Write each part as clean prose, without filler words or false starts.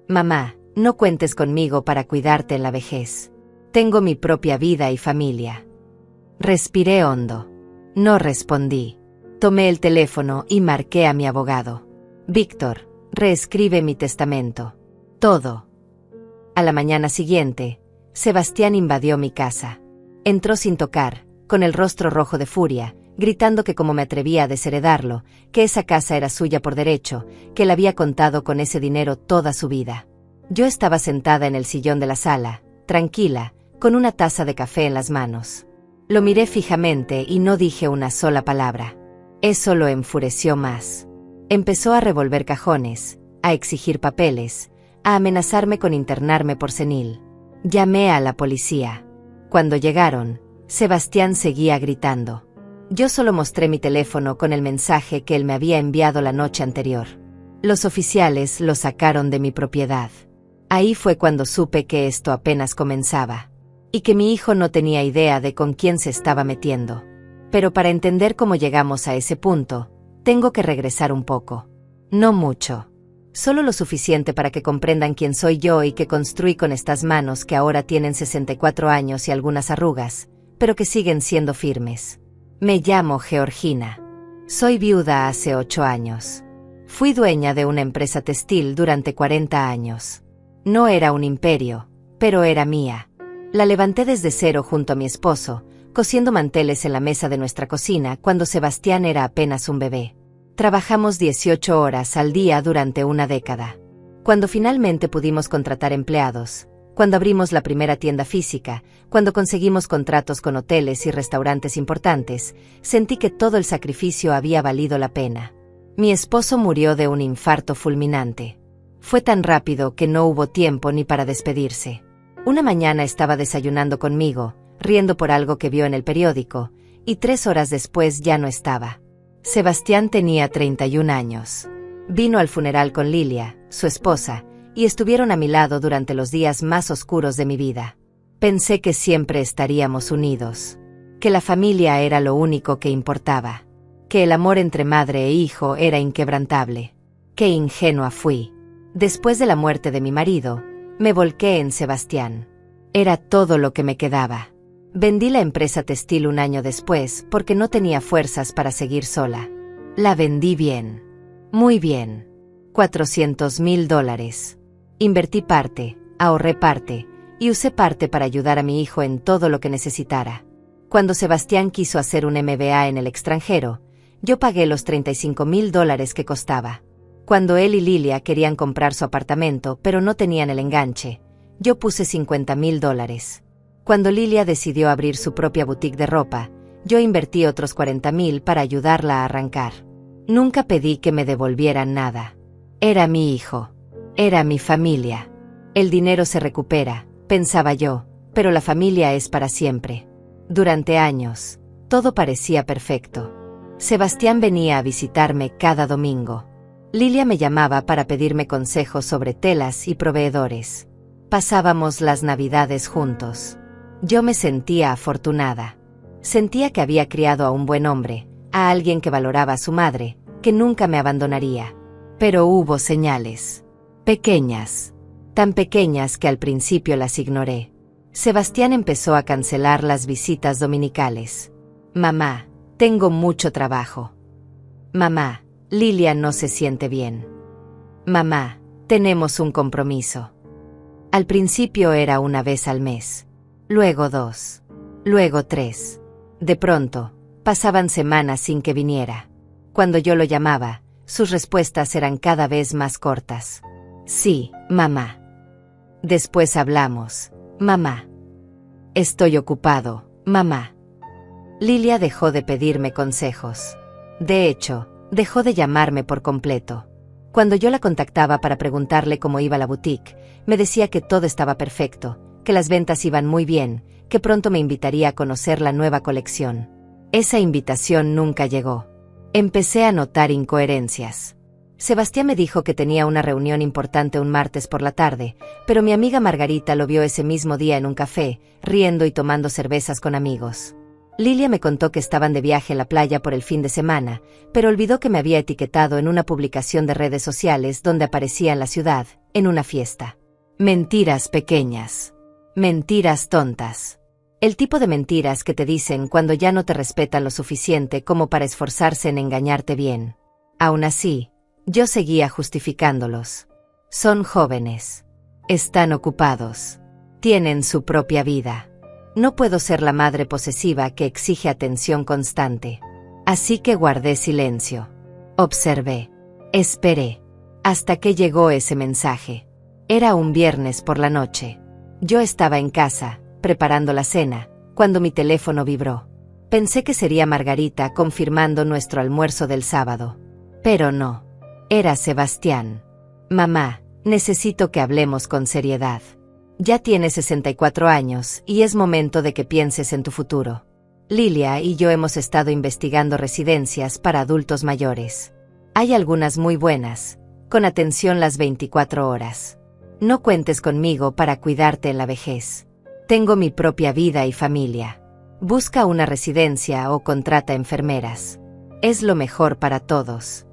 Mamá, no cuentes conmigo para cuidarte en la vejez. Tengo mi propia vida y familia. Respiré hondo. No respondí. Tomé el teléfono y marqué a mi abogado. Víctor, reescribe mi testamento. Todo. A la mañana siguiente, Sebastián invadió mi casa. Entró sin tocar, con el rostro rojo de furia, gritando que como me atrevía a desheredarlo, que esa casa era suya por derecho, que él había contado con ese dinero toda su vida. Yo estaba sentada en el sillón de la sala, tranquila, con una taza de café en las manos. Lo miré fijamente y no dije una sola palabra. Eso lo enfureció más. Empezó a revolver cajones, a exigir papeles, a amenazarme con internarme por senil. Llamé a la policía. Cuando llegaron, Sebastián seguía gritando. Yo solo mostré mi teléfono con el mensaje que él me había enviado la noche anterior. Los oficiales lo sacaron de mi propiedad. Ahí fue cuando supe que esto apenas comenzaba, y que mi hijo no tenía idea de con quién se estaba metiendo. Pero para entender cómo llegamos a ese punto, tengo que regresar un poco. No mucho. Solo lo suficiente para que comprendan quién soy yo y que construí con estas manos que ahora tienen 64 años y algunas arrugas, pero que siguen siendo firmes. Me llamo Georgina. Soy viuda hace 8 años. Fui dueña de una empresa textil durante 40 años. No era un imperio, pero era mía. La levanté desde cero junto a mi esposo, cosiendo manteles en la mesa de nuestra cocina cuando Sebastián era apenas un bebé. Trabajamos 18 horas al día durante una década. Cuando finalmente pudimos contratar empleados, cuando abrimos la primera tienda física, cuando conseguimos contratos con hoteles y restaurantes importantes, sentí que todo el sacrificio había valido la pena. Mi esposo murió de un infarto fulminante. Fue tan rápido que no hubo tiempo ni para despedirse. Una mañana estaba desayunando conmigo, riendo por algo que vio en el periódico, y 3 horas después ya no estaba. Sebastián tenía 31 años. Vino al funeral con Lilia, su esposa, y estuvieron a mi lado durante los días más oscuros de mi vida. Pensé que siempre estaríamos unidos, que la familia era lo único que importaba, que el amor entre madre e hijo era inquebrantable. Qué ingenua fui. Después de la muerte de mi marido, me volqué en Sebastián. Era todo lo que me quedaba. Vendí la empresa textil un año después porque no tenía fuerzas para seguir sola. La vendí bien. Muy bien. $400,000. Invertí parte, ahorré parte, y usé parte para ayudar a mi hijo en todo lo que necesitara. Cuando Sebastián quiso hacer un MBA en el extranjero, yo pagué los $35,000 que costaba. Cuando él y Lilia querían comprar su apartamento pero no tenían el enganche, yo puse $50,000. Cuando Lilia decidió abrir su propia boutique de ropa, yo invertí otros $40,000 para ayudarla a arrancar. Nunca pedí que me devolvieran nada. Era mi hijo. Era mi familia. El dinero se recupera, pensaba yo, pero la familia es para siempre. Durante años, todo parecía perfecto. Sebastián venía a visitarme cada domingo. Lilia me llamaba para pedirme consejos sobre telas y proveedores. Pasábamos las Navidades juntos. Yo me sentía afortunada. Sentía que había criado a un buen hombre, a alguien que valoraba a su madre, que nunca me abandonaría. Pero hubo señales. Pequeñas. Tan pequeñas que al principio las ignoré. Sebastián empezó a cancelar las visitas dominicales. Mamá, tengo mucho trabajo. Mamá, Lilia no se siente bien. Mamá, tenemos un compromiso. Al principio era una vez al mes. Luego 2. Luego 3. De pronto, pasaban semanas sin que viniera. Cuando yo lo llamaba, sus respuestas eran cada vez más cortas. Sí, mamá. Después hablamos, mamá. Estoy ocupado, mamá. Lilia dejó de pedirme consejos. De hecho, dejó de llamarme por completo. Cuando yo la contactaba para preguntarle cómo iba la boutique, me decía que todo estaba perfecto, que las ventas iban muy bien, que pronto me invitaría a conocer la nueva colección. Esa invitación nunca llegó. Empecé a notar incoherencias. Sebastián me dijo que tenía una reunión importante un martes por la tarde, pero mi amiga Margarita lo vio ese mismo día en un café, riendo y tomando cervezas con amigos. Lilia me contó que estaban de viaje en la playa por el fin de semana, pero olvidó que me había etiquetado en una publicación de redes sociales donde aparecía en la ciudad, en una fiesta. Mentiras pequeñas. Mentiras tontas. El tipo de mentiras que te dicen cuando ya no te respetan lo suficiente como para esforzarse en engañarte bien. Aún así, yo seguía justificándolos. Son jóvenes. Están ocupados. Tienen su propia vida. No puedo ser la madre posesiva que exige atención constante. Así que guardé silencio. Observé. Esperé. Hasta que llegó ese mensaje. Era un viernes por la noche. Yo estaba en casa, preparando la cena, cuando mi teléfono vibró. Pensé que sería Margarita confirmando nuestro almuerzo del sábado. Pero no. Era Sebastián. Mamá, necesito que hablemos con seriedad. Ya tienes 64 años y es momento de que pienses en tu futuro. Lilia y yo hemos estado investigando residencias para adultos mayores. Hay algunas muy buenas, con atención las 24 horas. No cuentes conmigo para cuidarte en la vejez. Tengo mi propia vida y familia. Busca una residencia o contrata enfermeras. Es lo mejor para todos.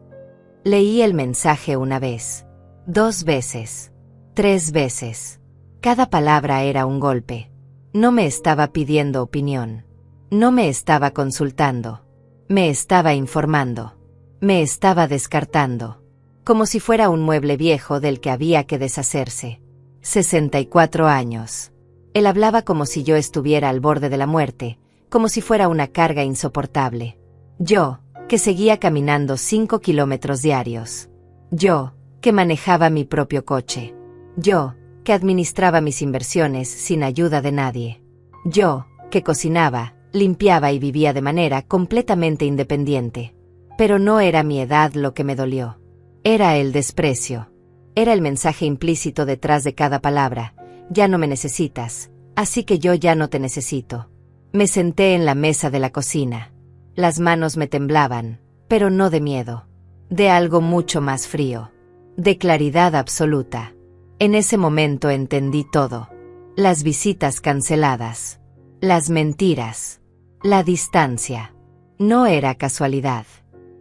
Leí el mensaje una vez, 2 veces, 3 veces. Cada palabra era un golpe. No me estaba pidiendo opinión. No me estaba consultando. Me estaba informando. Me estaba descartando. Como si fuera un mueble viejo del que había que deshacerse. 64 años. Él hablaba como si yo estuviera al borde de la muerte, como si fuera una carga insoportable. Yo, que seguía caminando 5 kilómetros diarios. Yo, que manejaba mi propio coche. Yo, que administraba mis inversiones sin ayuda de nadie. Yo, que cocinaba, limpiaba y vivía de manera completamente independiente. Pero no era mi edad lo que me dolió. Era el desprecio. Era el mensaje implícito detrás de cada palabra. Ya no me necesitas, así que yo ya no te necesito. Me senté en la mesa de la cocina. Las manos me temblaban, pero no de miedo. De algo mucho más frío. De claridad absoluta. En ese momento entendí todo. Las visitas canceladas. Las mentiras. La distancia. No era casualidad.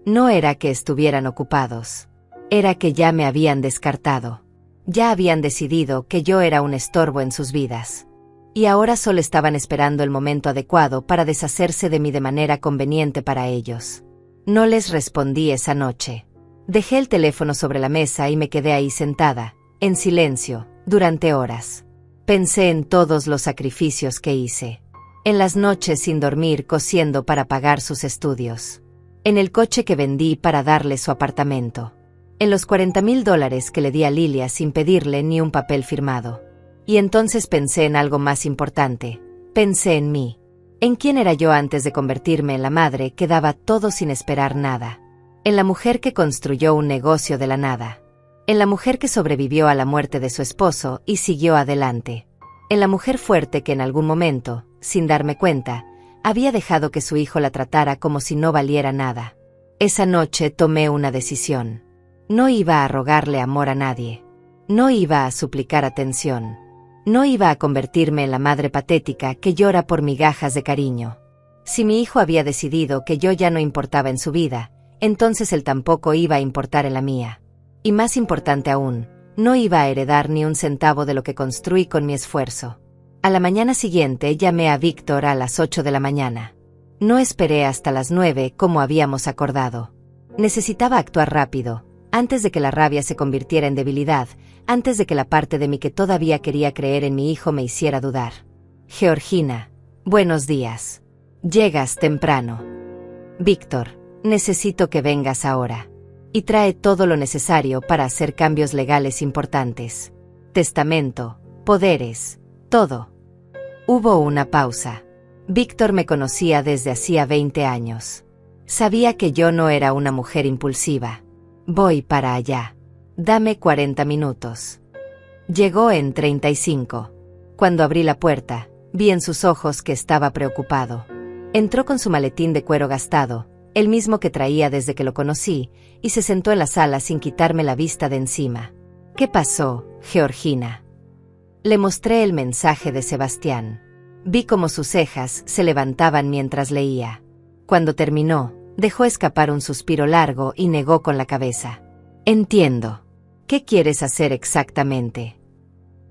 No era que estuvieran ocupados. Era que ya me habían descartado. Ya habían decidido que yo era un estorbo en sus vidas. Y ahora solo estaban esperando el momento adecuado para deshacerse de mí de manera conveniente para ellos. No les respondí esa noche. Dejé el teléfono sobre la mesa y me quedé ahí sentada, en silencio, durante horas. Pensé en todos los sacrificios que hice. En las noches sin dormir cosiendo para pagar sus estudios. En el coche que vendí para darle su apartamento. En los $40,000 que le di a Lilia sin pedirle ni un papel firmado. Y entonces pensé en algo más importante. Pensé en mí. En quién era yo antes de convertirme en la madre que daba todo sin esperar nada. En la mujer que construyó un negocio de la nada. En la mujer que sobrevivió a la muerte de su esposo y siguió adelante. En la mujer fuerte que en algún momento, sin darme cuenta, había dejado que su hijo la tratara como si no valiera nada. Esa noche tomé una decisión. No iba a rogarle amor a nadie. No iba a suplicar atención. No iba a convertirme en la madre patética que llora por migajas de cariño. Si mi hijo había decidido que yo ya no importaba en su vida, entonces él tampoco iba a importar en la mía. Y más importante aún, no iba a heredar ni un centavo de lo que construí con mi esfuerzo. A la mañana siguiente llamé a Víctor a las 8 de la mañana. No esperé hasta las 9 como habíamos acordado. Necesitaba actuar rápido, antes de que la rabia se convirtiera en debilidad, antes de que la parte de mí que todavía quería creer en mi hijo me hiciera dudar. Georgina, buenos días. Llegas temprano. Víctor, necesito que vengas ahora. Y trae todo lo necesario para hacer cambios legales importantes. Testamento, poderes, todo. Hubo una pausa. Víctor me conocía desde hacía 20 años. Sabía que yo no era una mujer impulsiva. Voy para allá. Dame 40 minutos. Llegó en 35. Cuando abrí la puerta, vi en sus ojos que estaba preocupado. Entró con su maletín de cuero gastado, el mismo que traía desde que lo conocí, y se sentó en la sala sin quitarme la vista de encima. ¿Qué pasó, Georgina? Le mostré el mensaje de Sebastián. Vi cómo sus cejas se levantaban mientras leía. Cuando terminó, dejó escapar un suspiro largo y negó con la cabeza. Entiendo. ¿Qué quieres hacer exactamente?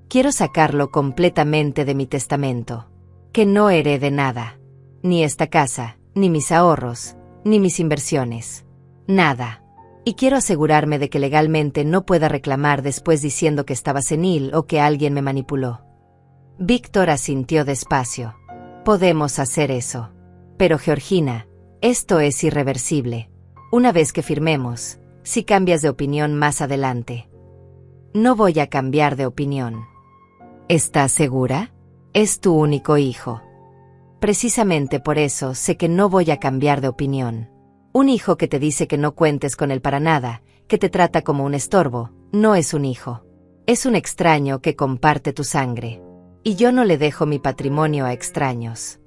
Quiero sacarlo completamente de mi testamento. Que no herede nada. Ni esta casa, ni mis ahorros, ni mis inversiones. Nada. Y quiero asegurarme de que legalmente no pueda reclamar después diciendo que estaba senil o que alguien me manipuló. Víctor asintió despacio. Podemos hacer eso. Pero Georgina, esto es irreversible. Una vez que firmemos, si cambias de opinión más adelante. No voy a cambiar de opinión. ¿Estás segura? Es tu único hijo. Precisamente por eso sé que no voy a cambiar de opinión. Un hijo que te dice que no cuentes con él para nada, que te trata como un estorbo, no es un hijo. Es un extraño que comparte tu sangre. Y yo no le dejo mi patrimonio a extraños.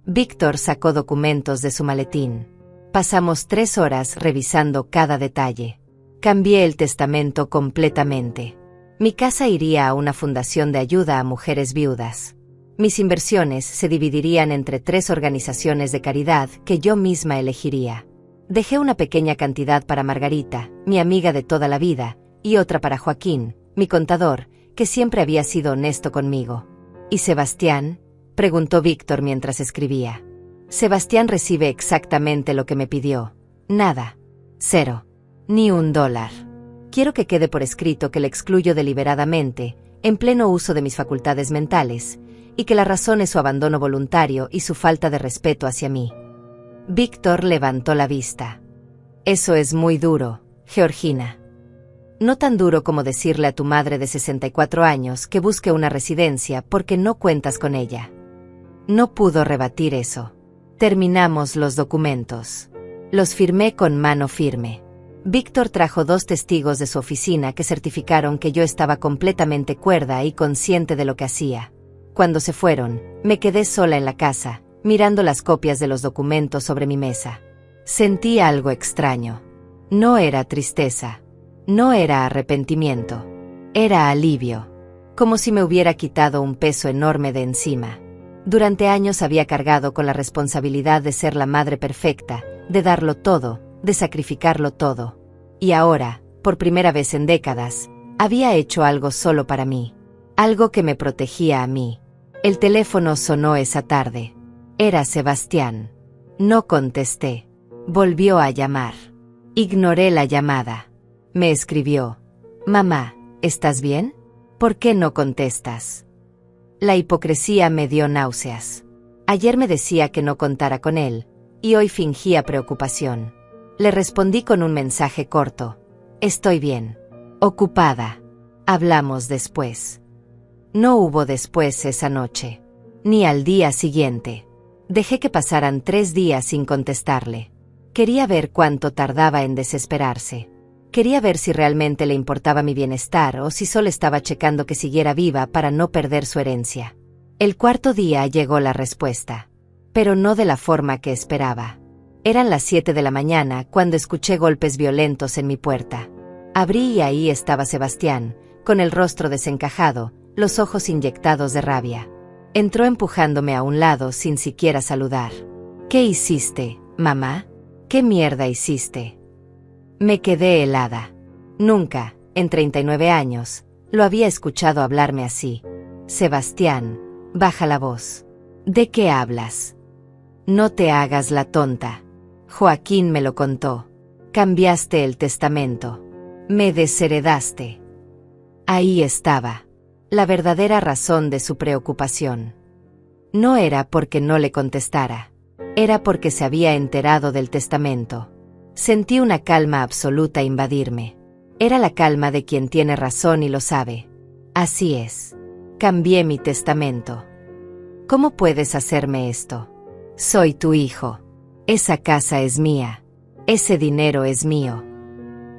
Víctor sacó documentos de su maletín. Pasamos 3 horas revisando cada detalle. Cambié el testamento completamente. Mi casa iría a una fundación de ayuda a mujeres viudas. Mis inversiones se dividirían entre 3 organizaciones de caridad que yo misma elegiría. Dejé una pequeña cantidad para Margarita, mi amiga de toda la vida, y otra para Joaquín, mi contador, que siempre había sido honesto conmigo. ¿Y Sebastián?, preguntó Víctor mientras escribía. Sebastián recibe exactamente lo que me pidió. Nada. 0. Ni $1. Quiero que quede por escrito que le excluyo deliberadamente, en pleno uso de mis facultades mentales, y que la razón es su abandono voluntario y su falta de respeto hacia mí. Víctor levantó la vista. Eso es muy duro, Georgina. No tan duro como decirle a tu madre de 64 años que busque una residencia porque no cuentas con ella. No pudo rebatir eso. Terminamos los documentos. Los firmé con mano firme. Víctor trajo 2 testigos de su oficina que certificaron que yo estaba completamente cuerda y consciente de lo que hacía. Cuando se fueron, me quedé sola en la casa, mirando las copias de los documentos sobre mi mesa. Sentí algo extraño. No era tristeza. No era arrepentimiento. Era alivio. Como si me hubiera quitado un peso enorme de encima. Durante años había cargado con la responsabilidad de ser la madre perfecta, de darlo todo, de sacrificarlo todo. Y ahora, por primera vez en décadas, había hecho algo solo para mí. Algo que me protegía a mí. El teléfono sonó esa tarde. Era Sebastián. No contesté. Volvió a llamar. Ignoré la llamada. Me escribió. Mamá, ¿estás bien? ¿Por qué no contestas? La hipocresía me dio náuseas. Ayer me decía que no contara con él, y hoy fingía preocupación. Le respondí con un mensaje corto. Estoy bien. Ocupada. Hablamos después. No hubo después esa noche. Ni al día siguiente. Dejé que pasaran 3 días sin contestarle. Quería ver cuánto tardaba en desesperarse. Quería ver si realmente le importaba mi bienestar o si solo estaba checando que siguiera viva para no perder su herencia. El 4.º día llegó la respuesta. Pero no de la forma que esperaba. Eran las 7 de la mañana cuando escuché golpes violentos en mi puerta. Abrí y ahí estaba Sebastián, con el rostro desencajado, los ojos inyectados de rabia. Entró empujándome a un lado sin siquiera saludar. ¿Qué hiciste, mamá? ¿Qué mierda hiciste? Me quedé helada. Nunca, en 39 años, lo había escuchado hablarme así. Sebastián, baja la voz. ¿De qué hablas? No te hagas la tonta. Joaquín me lo contó. Cambiaste el testamento. Me desheredaste. Ahí estaba. La verdadera razón de su preocupación. No era porque no le contestara. Era porque se había enterado del testamento. Sentí una calma absoluta invadirme. Era la calma de quien tiene razón y lo sabe. Así es. Cambié mi testamento. ¿Cómo puedes hacerme esto? Soy tu hijo. Esa casa es mía. Ese dinero es mío.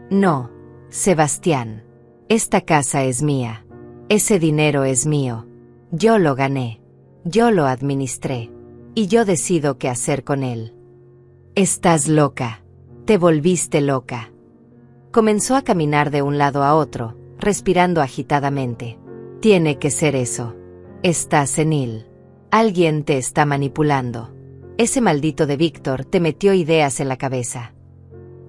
No, Sebastián. Esta casa es mía. Ese dinero es mío. Yo lo gané. Yo lo administré. Y yo decido qué hacer con él. Estás loca. Te volviste loca. Comenzó a caminar de un lado a otro, respirando agitadamente. Tiene que ser eso. Está senil. Alguien te está manipulando. Ese maldito de Víctor te metió ideas en la cabeza.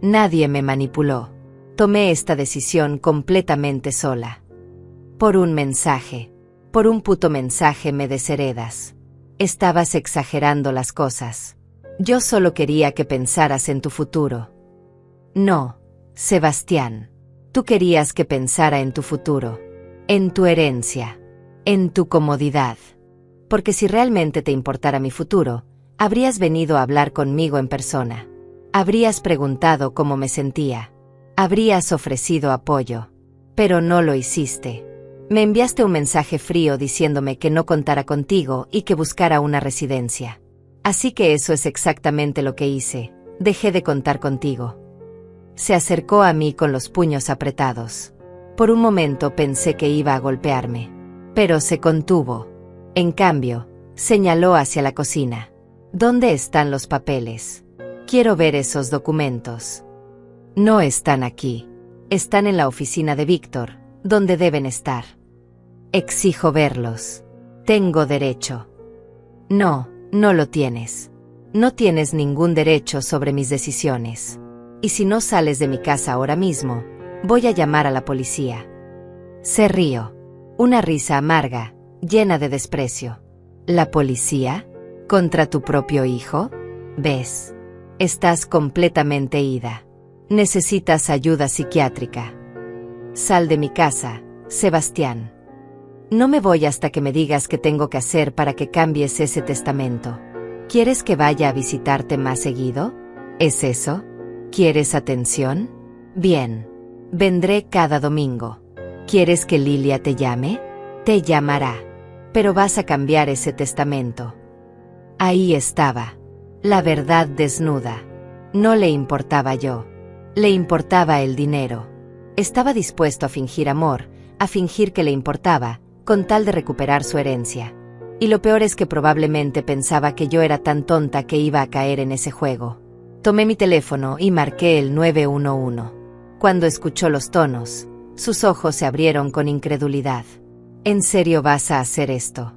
Nadie me manipuló. Tomé esta decisión completamente sola. Por un mensaje. Por un puto mensaje me desheredas. Estabas exagerando las cosas. Yo solo quería que pensaras en tu futuro. No, Sebastián. Tú querías que pensara en tu futuro. En tu herencia. En tu comodidad. Porque si realmente te importara mi futuro, habrías venido a hablar conmigo en persona. Habrías preguntado cómo me sentía. Habrías ofrecido apoyo. Pero no lo hiciste. Me enviaste un mensaje frío diciéndome que no contara contigo y que buscara una residencia. Así que eso es exactamente lo que hice. Dejé de contar contigo. Se acercó a mí con los puños apretados. Por un momento pensé que iba a golpearme. Pero se contuvo. En cambio, señaló hacia la cocina. ¿Dónde están los papeles? Quiero ver esos documentos. No están aquí. Están en la oficina de Víctor, donde deben estar. Exijo verlos. Tengo derecho. No, no lo tienes. No tienes ningún derecho sobre mis decisiones. Y si no sales de mi casa ahora mismo, voy a llamar a la policía. Se rió. Una risa amarga, llena de desprecio. ¿La policía? ¿Contra tu propio hijo? ¿Ves? Estás completamente ida. Necesitas ayuda psiquiátrica. Sal de mi casa, Sebastián. No me voy hasta que me digas qué tengo que hacer para que cambies ese testamento. ¿Quieres que vaya a visitarte más seguido? ¿Es eso? ¿Quieres atención? Bien. Vendré cada domingo. ¿Quieres que Lilia te llame? Te llamará. Pero vas a cambiar ese testamento. Ahí estaba. La verdad desnuda. No le importaba yo. Le importaba el dinero. Estaba dispuesto a fingir amor, a fingir que le importaba, con tal de recuperar su herencia. Y lo peor es que probablemente pensaba que yo era tan tonta que iba a caer en ese juego. Tomé mi teléfono y marqué el 911. Cuando escuchó los tonos, sus ojos se abrieron con incredulidad. ¿En serio vas a hacer esto?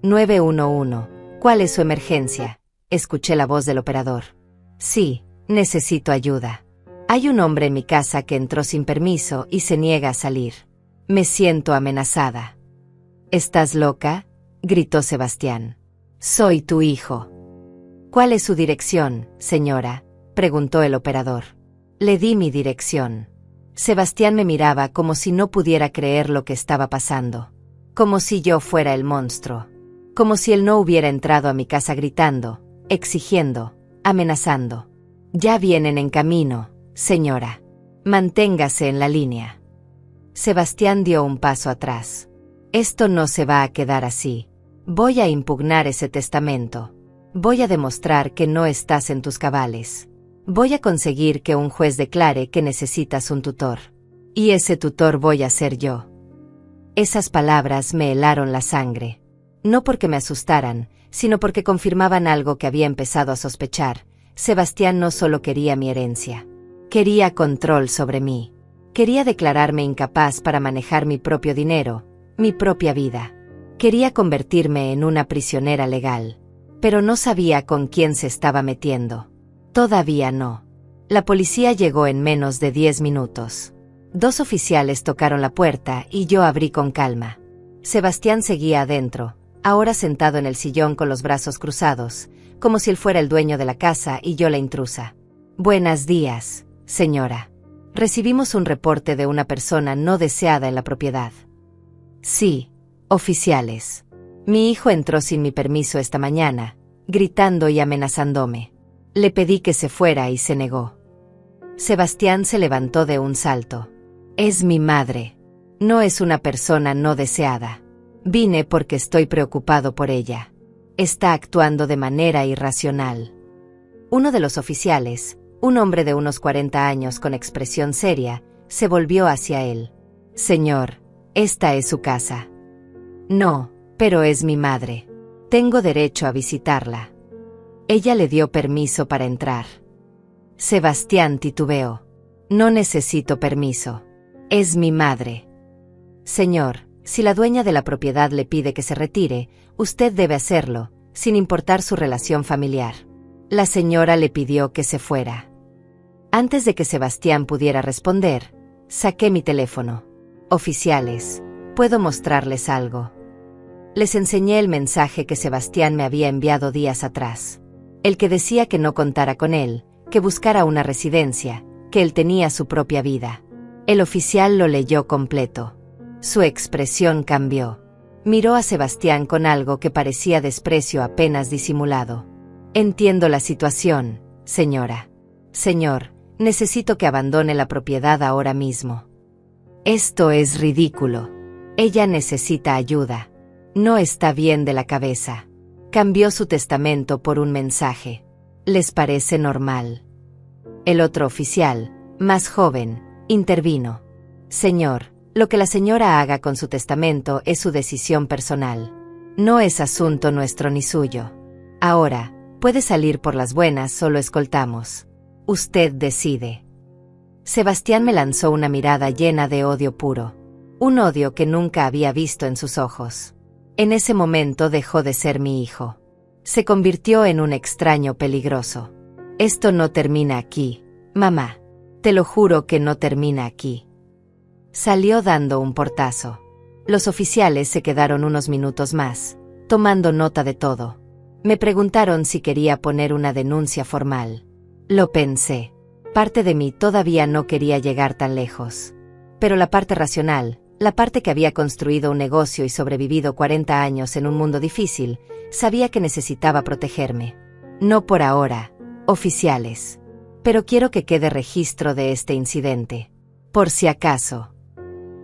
911. ¿Cuál es su emergencia? Escuché la voz del operador. Sí, necesito ayuda. Hay un hombre en mi casa que entró sin permiso y se niega a salir. Me siento amenazada. ¿Estás loca?, gritó Sebastián. Soy tu hijo. ¿Cuál es su dirección, señora?, preguntó el operador. Le di mi dirección. Sebastián me miraba como si no pudiera creer lo que estaba pasando. Como si yo fuera el monstruo. Como si él no hubiera entrado a mi casa gritando, exigiendo, amenazando. Ya vienen en camino, señora. Manténgase en la línea. Sebastián dio un paso atrás. Esto no se va a quedar así. Voy a impugnar ese testamento. Voy a demostrar que no estás en tus cabales. Voy a conseguir que un juez declare que necesitas un tutor. Y ese tutor voy a ser yo. Esas palabras me helaron la sangre. No porque me asustaran, sino porque confirmaban algo que había empezado a sospechar. Sebastián no solo quería mi herencia. Quería control sobre mí. Quería declararme incapaz para manejar mi propio dinero, mi propia vida. Quería convertirme en una prisionera legal. Pero no sabía con quién se estaba metiendo. Todavía no. La policía llegó en menos de 10 minutos. 2 oficiales tocaron la puerta y yo abrí con calma. Sebastián seguía adentro, ahora sentado en el sillón con los brazos cruzados, como si él fuera el dueño de la casa y yo la intrusa. Buenos días, señora. Recibimos un reporte de una persona no deseada en la propiedad. Sí, oficiales. Mi hijo entró sin mi permiso esta mañana, gritando y amenazándome. Le pedí que se fuera y se negó. Sebastián se levantó de un salto. Es mi madre. No es una persona no deseada. Vine porque estoy preocupado por ella. Está actuando de manera irracional. Uno de los oficiales, un hombre de unos 40 años con expresión seria, se volvió hacia él. Señor, esta es su casa. No, pero es mi madre. Tengo derecho a visitarla. Ella le dio permiso para entrar. Sebastián titubeó. No necesito permiso. Es mi madre. Señor, Si la dueña de la propiedad le pide que se retire, usted debe hacerlo, sin importar su relación familiar. La señora le pidió que se fuera. Antes de que Sebastián pudiera responder, saqué mi teléfono. Oficiales, ¿puedo mostrarles algo? Les enseñé el mensaje que Sebastián me había enviado días atrás. El que decía que no contara con él, que buscara una residencia, que él tenía su propia vida. El oficial lo leyó completo. Su expresión cambió. Miró a Sebastián con algo que parecía desprecio apenas disimulado. Entiendo la situación, señora. Señor, necesito que abandone la propiedad ahora mismo. Esto es ridículo. Ella necesita ayuda. No está bien de la cabeza. Cambió su testamento por un mensaje. ¿Les parece normal? El otro oficial, más joven, intervino. Señor, lo que la señora haga con su testamento es su decisión personal. No es asunto nuestro ni suyo. Ahora, puede salir por las buenas o lo escoltamos. Usted decide. Sebastián me lanzó una mirada llena de odio puro. Un odio que nunca había visto en sus ojos. En ese momento dejó de ser mi hijo. Se convirtió en un extraño peligroso. Esto no termina aquí, mamá. Te lo juro que no termina aquí. Salió dando un portazo. Los oficiales se quedaron unos minutos más, tomando nota de todo. Me preguntaron si quería poner una denuncia formal. Lo pensé. Parte de mí todavía no quería llegar tan lejos. Pero la parte racional, la parte que había construido un negocio y sobrevivido 40 años en un mundo difícil, sabía que necesitaba protegerme. No por ahora, oficiales. Pero quiero que quede registro de este incidente. Por si acaso.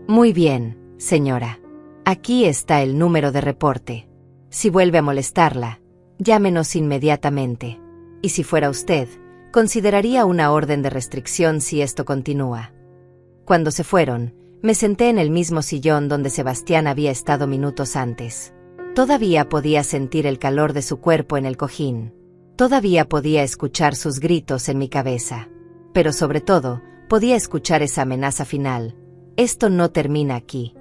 Muy bien, señora. Aquí está el número de reporte. Si vuelve a molestarla, llámenos inmediatamente. Y si fuera usted, consideraría una orden de restricción si esto continúa. Cuando se fueron, me senté en el mismo sillón donde Sebastián había estado minutos antes. Todavía podía sentir el calor de su cuerpo en el cojín. Todavía podía escuchar sus gritos en mi cabeza. Pero sobre todo, podía escuchar esa amenaza final. Esto no termina aquí.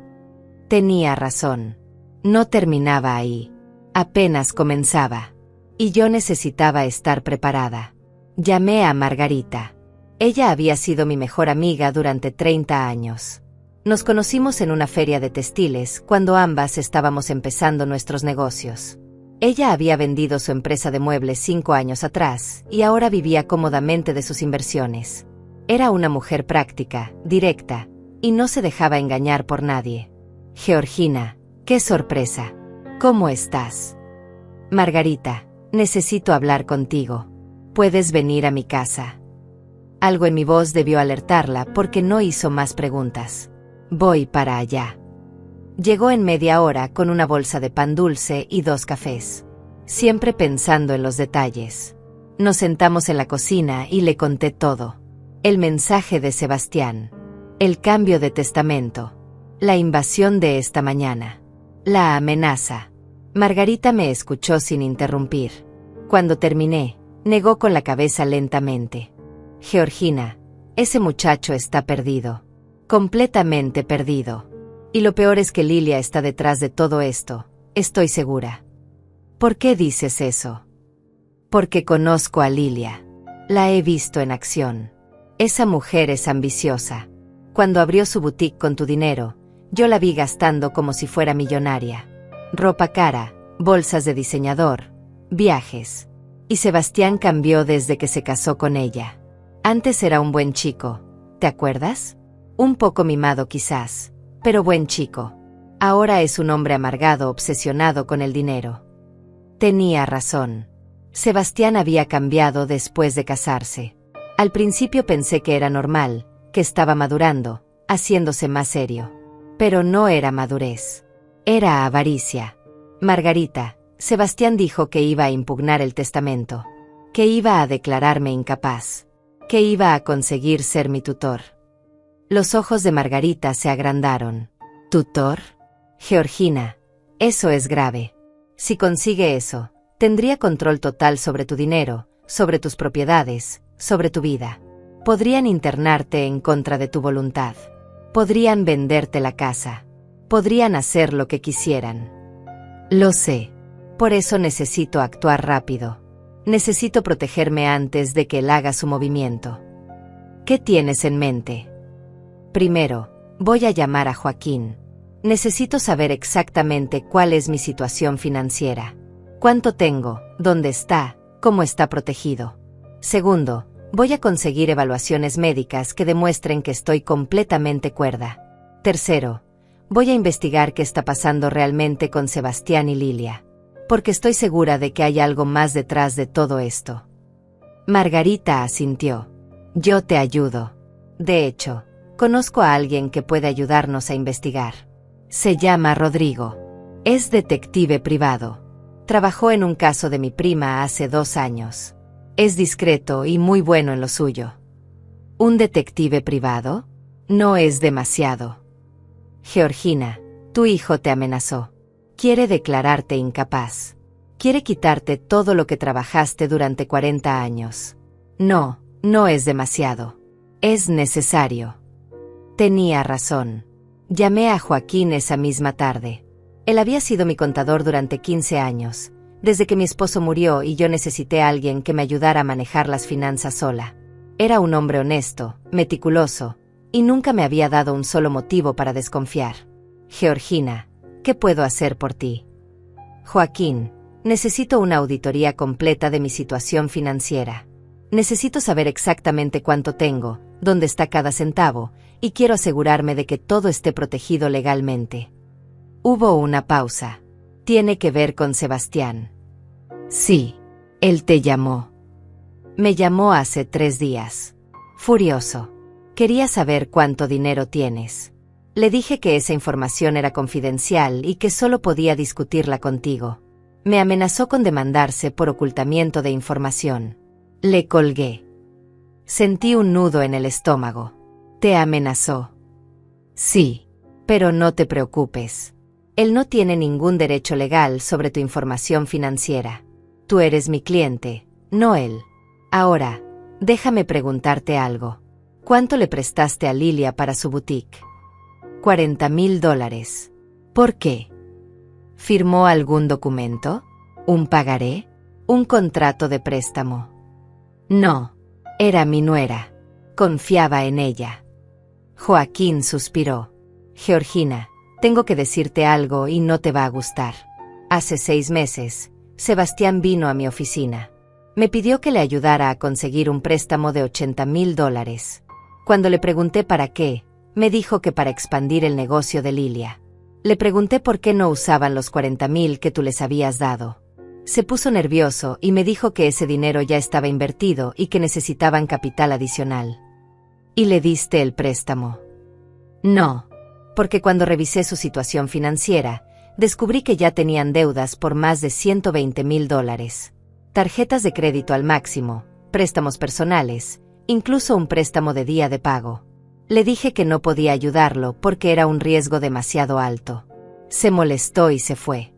Tenía razón. No terminaba ahí. Apenas comenzaba. Y yo necesitaba estar preparada. Llamé a Margarita. Ella había sido mi mejor amiga durante 30 años. Nos conocimos en una feria de textiles cuando ambas estábamos empezando nuestros negocios. Ella había vendido su empresa de muebles 5 años atrás y ahora vivía cómodamente de sus inversiones. Era una mujer práctica, directa, y no se dejaba engañar por nadie. Georgina, qué sorpresa. ¿Cómo estás? Margarita, necesito hablar contigo. ¿Puedes venir a mi casa? Algo en mi voz debió alertarla porque no hizo más preguntas. Voy para allá. Llegó en media hora con una bolsa de pan dulce y 2 cafés. Siempre pensando en los detalles. Nos sentamos en la cocina y le conté todo. El mensaje de Sebastián. El cambio de testamento. La invasión de esta mañana. La amenaza. Margarita me escuchó sin interrumpir. Cuando terminé, negó con la cabeza lentamente. Georgina, ese muchacho está perdido. Completamente perdido. Y lo peor es que Lilia está detrás de todo esto, estoy segura. ¿Por qué dices eso? Porque conozco a Lilia. La he visto en acción. Esa mujer es ambiciosa. Cuando abrió su boutique con tu dinero, yo la vi gastando como si fuera millonaria. Ropa cara, bolsas de diseñador, viajes. Y Sebastián cambió desde que se casó con ella. Antes era un buen chico, ¿te acuerdas? Un poco mimado quizás, pero buen chico. Ahora es un hombre amargado obsesionado con el dinero. Tenía razón. Sebastián había cambiado después de casarse. Al principio pensé que era normal, que estaba madurando, haciéndose más serio. Pero no era madurez. Era avaricia. Margarita, Sebastián dijo que iba a impugnar el testamento. Que iba a declararme incapaz. Que iba a conseguir ser mi tutor. Los ojos de Margarita se agrandaron. ¿Tutor? Georgina, eso es grave. Si consigue eso, tendría control total sobre tu dinero, sobre tus propiedades, sobre tu vida. Podrían internarte en contra de tu voluntad. Podrían venderte la casa. Podrían hacer lo que quisieran. Lo sé. Por eso necesito actuar rápido. Necesito protegerme antes de que él haga su movimiento. ¿Qué tienes en mente? Primero, voy a llamar a Joaquín. Necesito saber exactamente cuál es mi situación financiera. ¿Cuánto tengo? ¿Dónde está? ¿Cómo está protegido? Segundo, voy a conseguir evaluaciones médicas que demuestren que estoy completamente cuerda. Tercero, voy a investigar qué está pasando realmente con Sebastián y Lilia, porque estoy segura de que hay algo más detrás de todo esto. Margarita asintió. Yo te ayudo. De hecho, conozco a alguien que puede ayudarnos a investigar. Se llama Rodrigo. Es detective privado. Trabajó en un caso de mi prima hace 2 años. Es discreto y muy bueno en lo suyo. ¿Un detective privado? No es demasiado. Georgina, tu hijo te amenazó. Quiere declararte incapaz. Quiere quitarte todo lo que trabajaste durante 40 años. No, no es demasiado. Es necesario. Tenía razón. Llamé a Joaquín esa misma tarde. Él había sido mi contador durante 15 años, desde que mi esposo murió y yo necesité a alguien que me ayudara a manejar las finanzas sola. Era un hombre honesto, meticuloso, y nunca me había dado un solo motivo para desconfiar. Georgina, ¿qué puedo hacer por ti? Joaquín, necesito una auditoría completa de mi situación financiera. Necesito saber exactamente cuánto tengo, dónde está cada centavo, y quiero asegurarme de que todo esté protegido legalmente. Hubo una pausa. Tiene que ver con Sebastián. Sí, él te llamó. Me llamó hace 3 días. Furioso. Quería saber cuánto dinero tienes. Le dije que esa información era confidencial y que solo podía discutirla contigo. Me amenazó con demandarse por ocultamiento de información. Le colgué. Sentí un nudo en el estómago. ¿Te amenazó? Sí, pero no te preocupes. Él no tiene ningún derecho legal sobre tu información financiera. Tú eres mi cliente, no él. Ahora, déjame preguntarte algo. ¿Cuánto le prestaste a Lilia para su boutique? $40,000. ¿Por qué? ¿Firmó algún documento? ¿Un pagaré? ¿Un contrato de préstamo? No, era mi nuera. Confiaba en ella. Joaquín suspiró. Georgina, tengo que decirte algo y no te va a gustar. Hace 6 meses, Sebastián vino a mi oficina. Me pidió que le ayudara a conseguir un préstamo de $80,000. Cuando le pregunté para qué, me dijo que para expandir el negocio de Lilia. Le pregunté por qué no usaban los $40,000 que tú les habías dado. Se puso nervioso y me dijo que ese dinero ya estaba invertido y que necesitaban capital adicional. ¿Y le diste el préstamo? No, porque cuando revisé su situación financiera, descubrí que ya tenían deudas por más de $120,000. Tarjetas de crédito al máximo, préstamos personales, incluso un préstamo de día de pago. Le dije que no podía ayudarlo porque era un riesgo demasiado alto. Se molestó y se fue.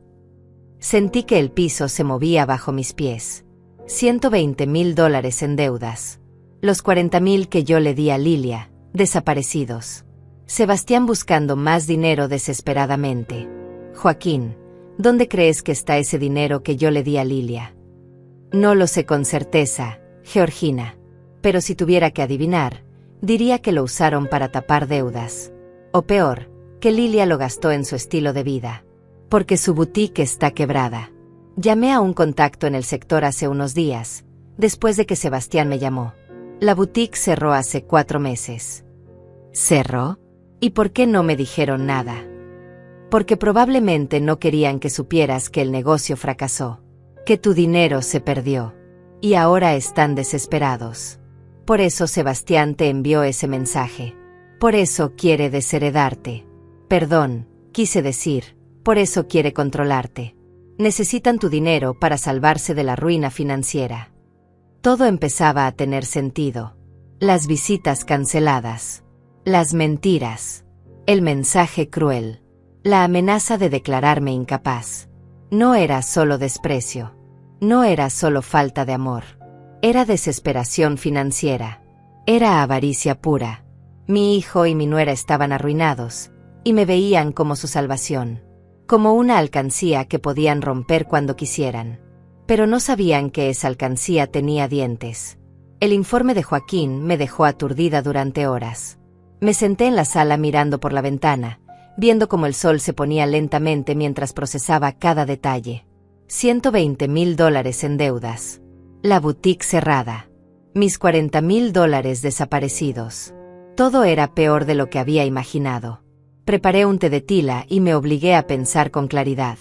Sentí que el piso se movía bajo mis pies. $120,000 en deudas. Los $40,000 que yo le di a Lilia, desaparecidos. Sebastián buscando más dinero desesperadamente. Joaquín, ¿dónde crees que está ese dinero que yo le di a Lilia? No lo sé con certeza, Georgina. Pero si tuviera que adivinar, diría que lo usaron para tapar deudas. O peor, que Lilia lo gastó en su estilo de vida. Porque su boutique está quebrada. Llamé a un contacto en el sector hace unos días, después de que Sebastián me llamó. La boutique cerró hace 4 meses. ¿Cerró? ¿Y por qué no me dijeron nada? Porque probablemente no querían que supieras que el negocio fracasó, que tu dinero se perdió. Y ahora están desesperados. Por eso Sebastián te envió ese mensaje. Por eso quiere desheredarte. Perdón, quise decir, por eso quiere controlarte. Necesitan tu dinero para salvarse de la ruina financiera. Todo empezaba a tener sentido. Las visitas canceladas. Las mentiras. El mensaje cruel. La amenaza de declararme incapaz. No era solo desprecio. No era solo falta de amor. Era desesperación financiera. Era avaricia pura. Mi hijo y mi nuera estaban arruinados, y me veían como su salvación, como una alcancía que podían romper cuando quisieran. Pero no sabían que esa alcancía tenía dientes. El informe de Joaquín me dejó aturdida durante horas. Me senté en la sala mirando por la ventana, viendo cómo el sol se ponía lentamente mientras procesaba cada detalle. $120,000 en deudas. La boutique cerrada. Mis $40,000 desaparecidos. Todo era peor de lo que había imaginado. Preparé un té de tila y me obligué a pensar con claridad.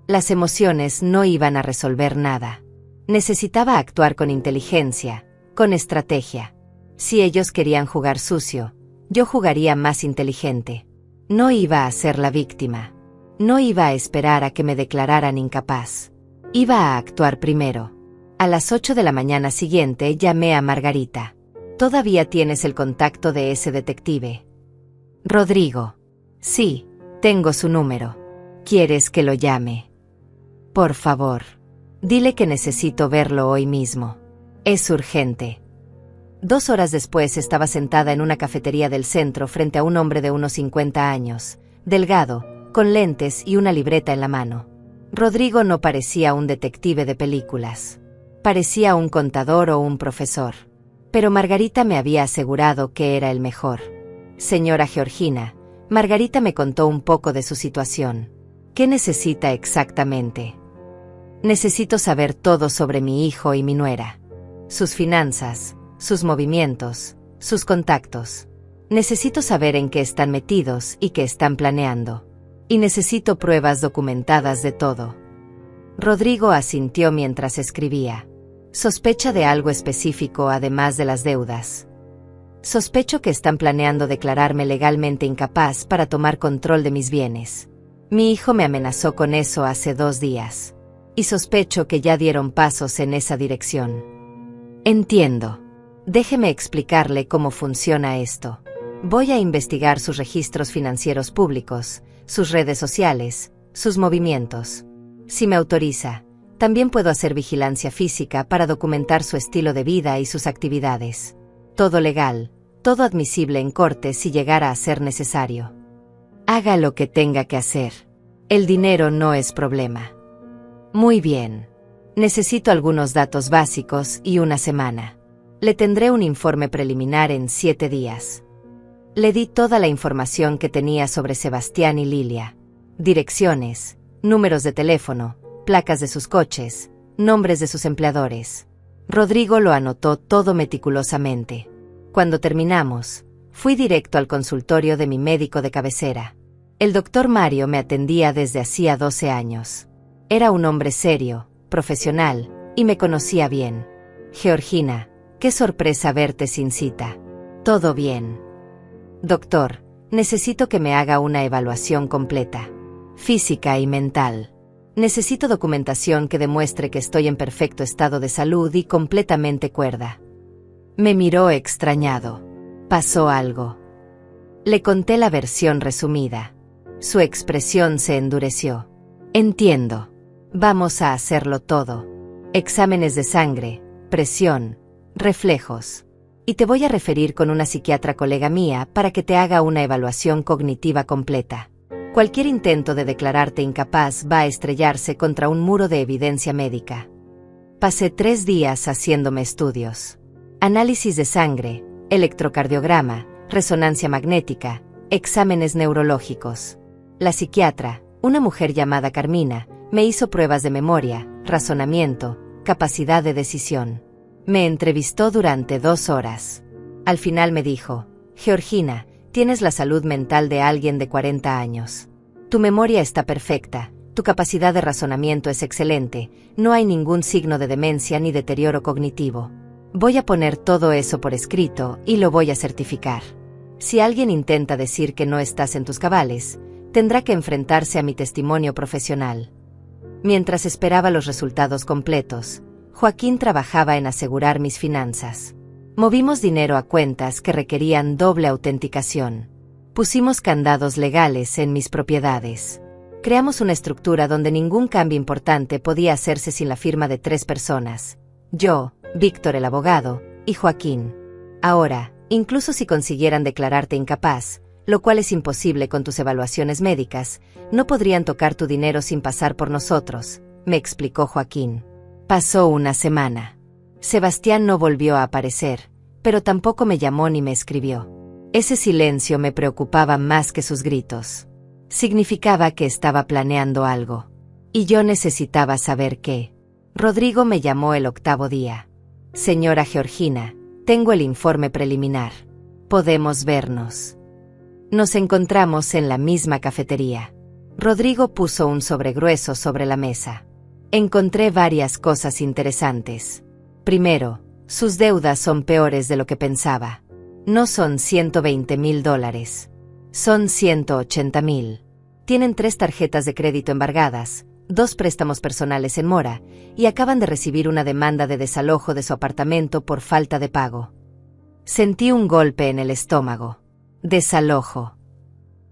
Las emociones no iban a resolver nada. Necesitaba actuar con inteligencia, con estrategia. Si ellos querían jugar sucio, yo jugaría más inteligente. No iba a ser la víctima. No iba a esperar a que me declararan incapaz. Iba a actuar primero. A las 8 de la mañana siguiente llamé a Margarita. ¿Todavía tienes el contacto de ese detective? Rodrigo. Sí, tengo su número. ¿Quieres que lo llame? Por favor. Dile que necesito verlo hoy mismo. Es urgente. 2 horas después estaba sentada en una cafetería del centro frente a un hombre de unos 50 años, delgado, con lentes y una libreta en la mano. Rodrigo no parecía un detective de películas. Parecía un contador o un profesor. Pero Margarita me había asegurado que era el mejor. Señora Georgina, Margarita me contó un poco de su situación. ¿Qué necesita exactamente? Necesito saber todo sobre mi hijo y mi nuera. Sus finanzas, sus movimientos, sus contactos. Necesito saber en qué están metidos y qué están planeando. Y necesito pruebas documentadas de todo. Rodrigo asintió mientras escribía. ¿Sospecha de algo específico además de las deudas? Sospecho que están planeando declararme legalmente incapaz para tomar control de mis bienes. Mi hijo me amenazó con eso hace 2 días. Y sospecho que ya dieron pasos en esa dirección. Entiendo. Déjeme explicarle cómo funciona esto. Voy a investigar sus registros financieros públicos, sus redes sociales, sus movimientos. Si me autoriza, también puedo hacer vigilancia física para documentar su estilo de vida y sus actividades. Todo legal, todo admisible en corte si llegara a ser necesario. Haga lo que tenga que hacer. El dinero no es problema. Muy bien. Necesito algunos datos básicos y una semana. Le tendré un informe preliminar en 7 días. Le di toda la información que tenía sobre Sebastián y Lilia. Direcciones, números de teléfono, placas de sus coches, nombres de sus empleadores. Rodrigo lo anotó todo meticulosamente. Cuando terminamos, fui directo al consultorio de mi médico de cabecera. El doctor Mario me atendía desde hacía 12 años. Era un hombre serio, profesional, y me conocía bien. Georgina, qué sorpresa verte sin cita. Todo bien. Doctor, necesito que me haga una evaluación completa. Física y mental. Necesito documentación que demuestre que estoy en perfecto estado de salud y completamente cuerda. Me miró extrañado. Pasó algo. Le conté la versión resumida. Su expresión se endureció. Entiendo. Vamos a hacerlo todo. Exámenes de sangre, presión, reflejos. Y te voy a referir con una psiquiatra colega mía para que te haga una evaluación cognitiva completa. Cualquier intento de declararte incapaz va a estrellarse contra un muro de evidencia médica. Pasé 3 días haciéndome estudios. Análisis de sangre, electrocardiograma, resonancia magnética, exámenes neurológicos. La psiquiatra, una mujer llamada Carmina, me hizo pruebas de memoria, razonamiento, capacidad de decisión. Me entrevistó durante 2 horas. Al final me dijo, Georgina, tienes la salud mental de alguien de 40 años. Tu memoria está perfecta, tu capacidad de razonamiento es excelente, no hay ningún signo de demencia ni deterioro cognitivo. Voy a poner todo eso por escrito y lo voy a certificar. Si alguien intenta decir que no estás en tus cabales, tendrá que enfrentarse a mi testimonio profesional. Mientras esperaba los resultados completos, Joaquín trabajaba en asegurar mis finanzas. Movimos dinero a cuentas que requerían doble autenticación. Pusimos candados legales en mis propiedades. Creamos una estructura donde ningún cambio importante podía hacerse sin la firma de 3 personas. Yo, Víctor el abogado, y Joaquín. Ahora, incluso si consiguieran declararte incapaz, lo cual es imposible con tus evaluaciones médicas. No podrían tocar tu dinero sin pasar por nosotros, me explicó Joaquín. Pasó una semana. Sebastián no volvió a aparecer, pero tampoco me llamó ni me escribió. Ese silencio me preocupaba más que sus gritos. Significaba que estaba planeando algo. Y yo necesitaba saber qué. Rodrigo me llamó el 8º día. Señora Georgina, tengo el informe preliminar. Podemos vernos. Nos encontramos en la misma cafetería. Rodrigo puso un sobre grueso sobre la mesa. Encontré varias cosas interesantes. Primero, sus deudas son peores de lo que pensaba. No son $120,000. Son 180,000. Tienen 3 tarjetas de crédito embargadas, 2 préstamos personales en mora, y acaban de recibir una demanda de desalojo de su apartamento por falta de pago. Sentí un golpe en el estómago. Desalojo.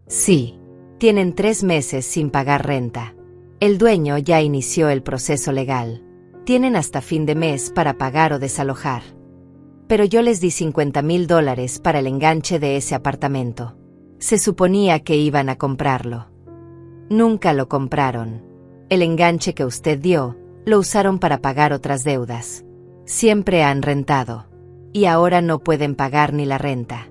Sí. Tienen 3 meses sin pagar renta. El dueño ya inició el proceso legal. Tienen hasta fin de mes para pagar o desalojar. Pero yo les di $50,000 para el enganche de ese apartamento. Se suponía que iban a comprarlo. Nunca lo compraron. El enganche que usted dio, lo usaron para pagar otras deudas. Siempre han rentado. Y ahora no pueden pagar ni la renta.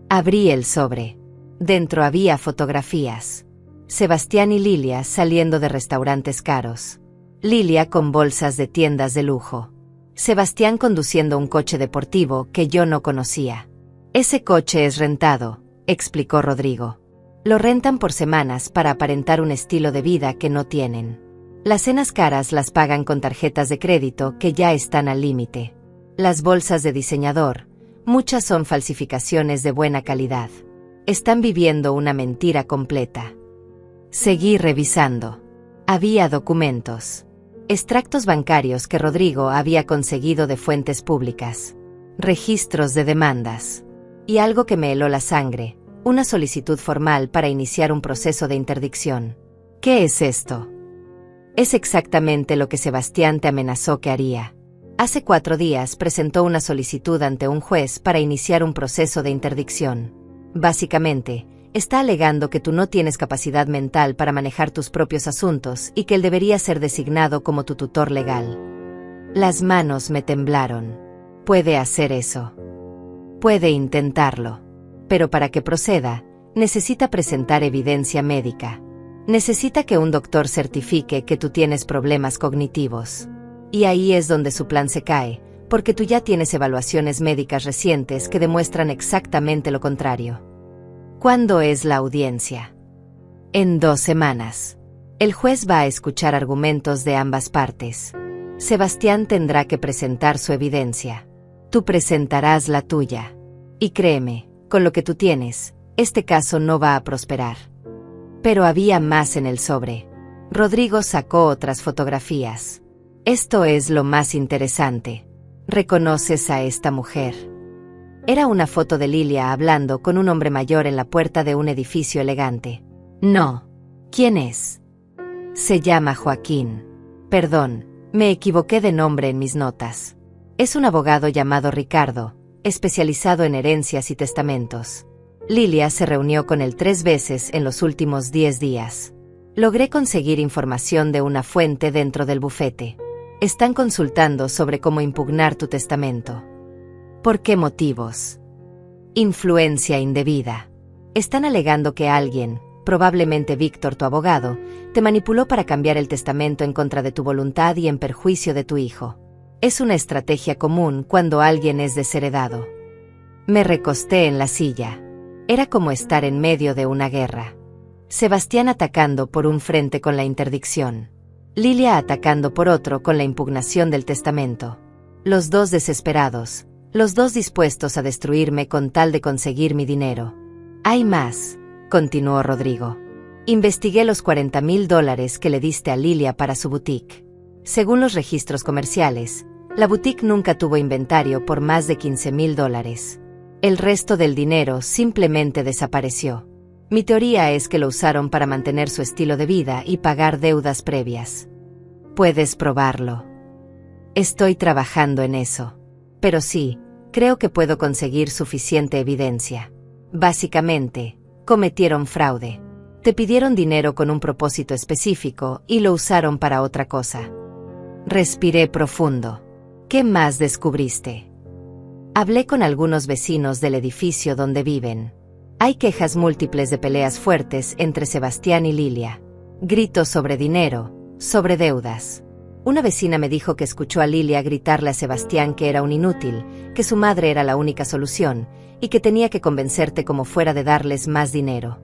Abrí el sobre. Dentro había fotografías. Sebastián y Lilia saliendo de restaurantes caros. Lilia con bolsas de tiendas de lujo. Sebastián conduciendo un coche deportivo que yo no conocía. Ese coche es rentado, explicó Rodrigo. Lo rentan por semanas para aparentar un estilo de vida que no tienen. Las cenas caras las pagan con tarjetas de crédito que ya están al límite. Las bolsas de diseñador, muchas son falsificaciones de buena calidad. Están viviendo una mentira completa. Seguí revisando. Había documentos. Extractos bancarios que Rodrigo había conseguido de fuentes públicas. Registros de demandas. Y algo que me heló la sangre, una solicitud formal para iniciar un proceso de interdicción. ¿Qué es esto? Es exactamente lo que Sebastián te amenazó que haría. Hace 4 días presentó una solicitud ante un juez para iniciar un proceso de interdicción. Básicamente, está alegando que tú no tienes capacidad mental para manejar tus propios asuntos y que él debería ser designado como tu tutor legal. Las manos me temblaron. Puede hacer eso. Puede intentarlo. Pero para que proceda, necesita presentar evidencia médica. Necesita que un doctor certifique que tú tienes problemas cognitivos. Y ahí es donde su plan se cae, porque tú ya tienes evaluaciones médicas recientes que demuestran exactamente lo contrario. ¿Cuándo es la audiencia? En 2 semanas. El juez va a escuchar argumentos de ambas partes. Sebastián tendrá que presentar su evidencia. Tú presentarás la tuya. Y créeme, con lo que tú tienes, este caso no va a prosperar. Pero había más en el sobre. Rodrigo sacó otras fotografías. Esto es lo más interesante. ¿Reconoces a esta mujer? Era una foto de Lilia hablando con un hombre mayor en la puerta de un edificio elegante. No. ¿Quién es? Se llama Joaquín. Perdón, me equivoqué de nombre en mis notas. Es un abogado llamado Ricardo, especializado en herencias y testamentos. Lilia se reunió con él 3 veces en los últimos 10 días. Logré conseguir información de una fuente dentro del bufete. Están consultando sobre cómo impugnar tu testamento. ¿Por qué motivos? Influencia indebida. Están alegando que alguien, probablemente Víctor, tu abogado, te manipuló para cambiar el testamento en contra de tu voluntad y en perjuicio de tu hijo. Es una estrategia común cuando alguien es desheredado. Me recosté en la silla. Era como estar en medio de una guerra. Sebastián atacando por un frente con la interdicción. Lilia atacando por otro con la impugnación del testamento. Los dos desesperados, los dos dispuestos a destruirme con tal de conseguir mi dinero. Hay más, continuó Rodrigo. Investigué los $40,000 que le diste a Lilia para su boutique. Según los registros comerciales, la boutique nunca tuvo inventario por más de $15,000. El resto del dinero simplemente desapareció. Mi teoría es que lo usaron para mantener su estilo de vida y pagar deudas previas. Puedes probarlo. Estoy trabajando en eso. Pero sí, creo que puedo conseguir suficiente evidencia. Básicamente, Cometieron fraude. Te pidieron dinero con un propósito específico y lo usaron para otra cosa. Respiré profundo. ¿Qué más descubriste? Hablé con algunos vecinos del edificio donde viven. Hay quejas múltiples de peleas fuertes entre Sebastián y Lilia. Gritos sobre dinero, sobre deudas. Una vecina me dijo que escuchó a Lilia gritarle a Sebastián que era un inútil, que su madre era la única solución, y que tenía que convencerte como fuera de darles más dinero.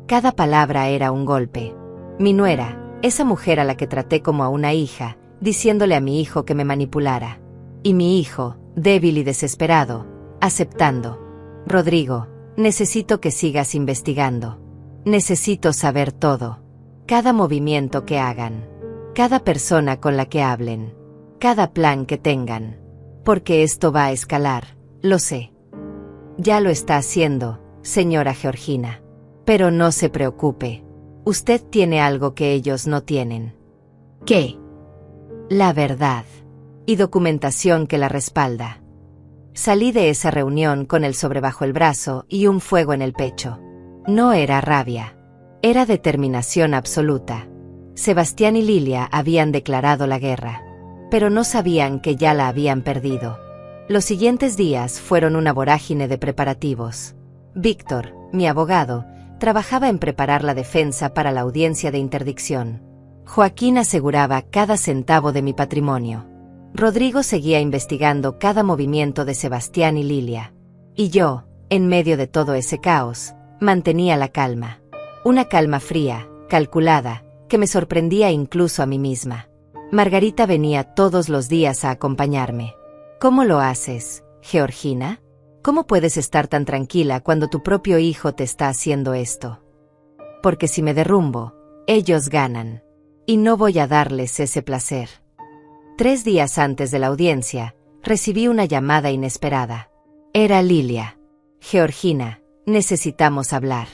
Cada palabra era un golpe. Mi nuera, esa mujer a la que traté como a una hija, diciéndole a mi hijo que me manipulara. Y mi hijo, débil y desesperado, aceptando. Rodrigo, necesito que sigas investigando. Necesito saber todo. Cada movimiento que hagan. Cada persona con la que hablen. Cada plan que tengan. Porque esto va a escalar, lo sé. Ya lo está haciendo, señora Georgina. Pero no se preocupe. Usted tiene algo que ellos no tienen. ¿Qué? La verdad. Y documentación que la respalda. Salí de esa reunión con el sobre bajo el brazo y un fuego en el pecho. No era rabia. Era determinación absoluta. Sebastián y Lilia habían declarado la guerra. Pero no sabían que ya la habían perdido. Los siguientes días fueron una vorágine de preparativos. Víctor, mi abogado, trabajaba en preparar la defensa para la audiencia de interdicción. Joaquín aseguraba cada centavo de mi patrimonio. Rodrigo seguía investigando cada movimiento de Sebastián y Lilia. Y yo, en medio de todo ese caos, mantenía la calma. Una calma fría, calculada, que me sorprendía incluso a mí misma. Margarita venía todos los días a acompañarme. ¿Cómo lo haces, Georgina? ¿Cómo puedes estar tan tranquila cuando tu propio hijo te está haciendo esto? Porque si me derrumbo, ellos ganan. Y no voy a darles ese placer. 3 días antes de la audiencia, recibí una llamada inesperada. Era Lilia. Georgina, necesitamos hablar.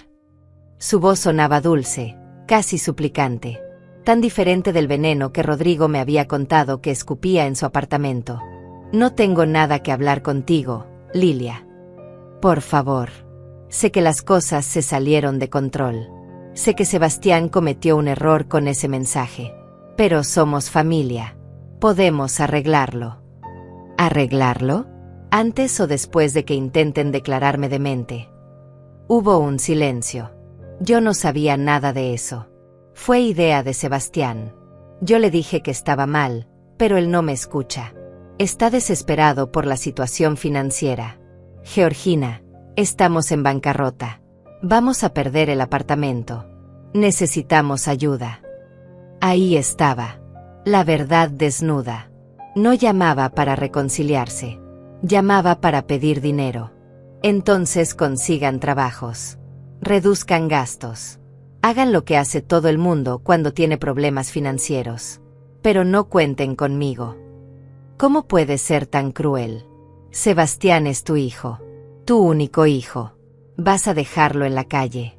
Su voz sonaba dulce, casi suplicante. Tan diferente del veneno que Rodrigo me había contado que escupía en su apartamento. No tengo nada que hablar contigo, Lilia. Por favor. Sé que las cosas se salieron de control. Sé que Sebastián cometió un error con ese mensaje. Pero somos familia. Podemos arreglarlo. ¿Arreglarlo? ¿Antes o después de que intenten declararme demente? Hubo un silencio. Yo no sabía nada de eso. Fue idea de Sebastián. Yo le dije que estaba mal, pero él no me escucha. Está desesperado por la situación financiera. Georgina, estamos en bancarrota. Vamos a perder el apartamento. Necesitamos ayuda. Ahí estaba. La verdad desnuda. No llamaba para reconciliarse. Llamaba para pedir dinero. Entonces consigan trabajos. Reduzcan gastos. Hagan lo que hace todo el mundo cuando tiene problemas financieros. Pero no cuenten conmigo. ¿Cómo puedes ser tan cruel? Sebastián es tu hijo. Tu único hijo. Vas a dejarlo en la calle.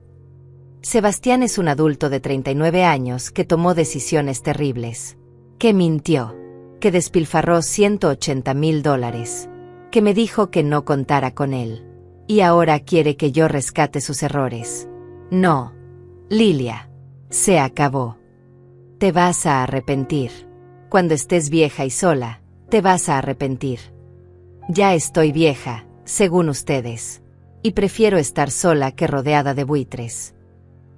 Sebastián es un adulto de 39 años que tomó decisiones terribles. Que mintió. Que despilfarró $180,000. Que me dijo que no contara con él. Y ahora quiere que yo rescate sus errores. No. Lilia. Se acabó. Te vas a arrepentir. Cuando estés vieja y sola, te vas a arrepentir. Ya estoy vieja, según ustedes. Y prefiero estar sola que rodeada de buitres.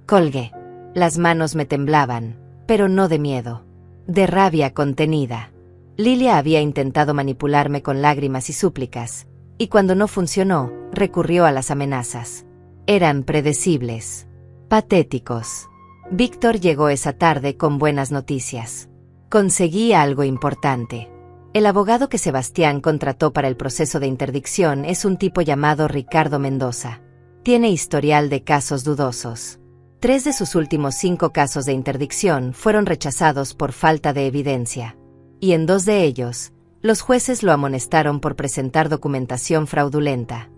Colgué. Las manos me temblaban, pero no de miedo. De rabia contenida. Lilia había intentado manipularme con lágrimas y súplicas, y cuando no funcionó, recurrió a las amenazas. Eran predecibles. Patéticos. Víctor llegó esa tarde con buenas noticias. Conseguí algo importante. El abogado que Sebastián contrató para el proceso de interdicción es un tipo llamado Ricardo Mendoza. Tiene historial de casos dudosos. 3 de sus últimos 5 casos de interdicción fueron rechazados por falta de evidencia. Y en 2 de ellos, los jueces lo amonestaron por presentar documentación fraudulenta.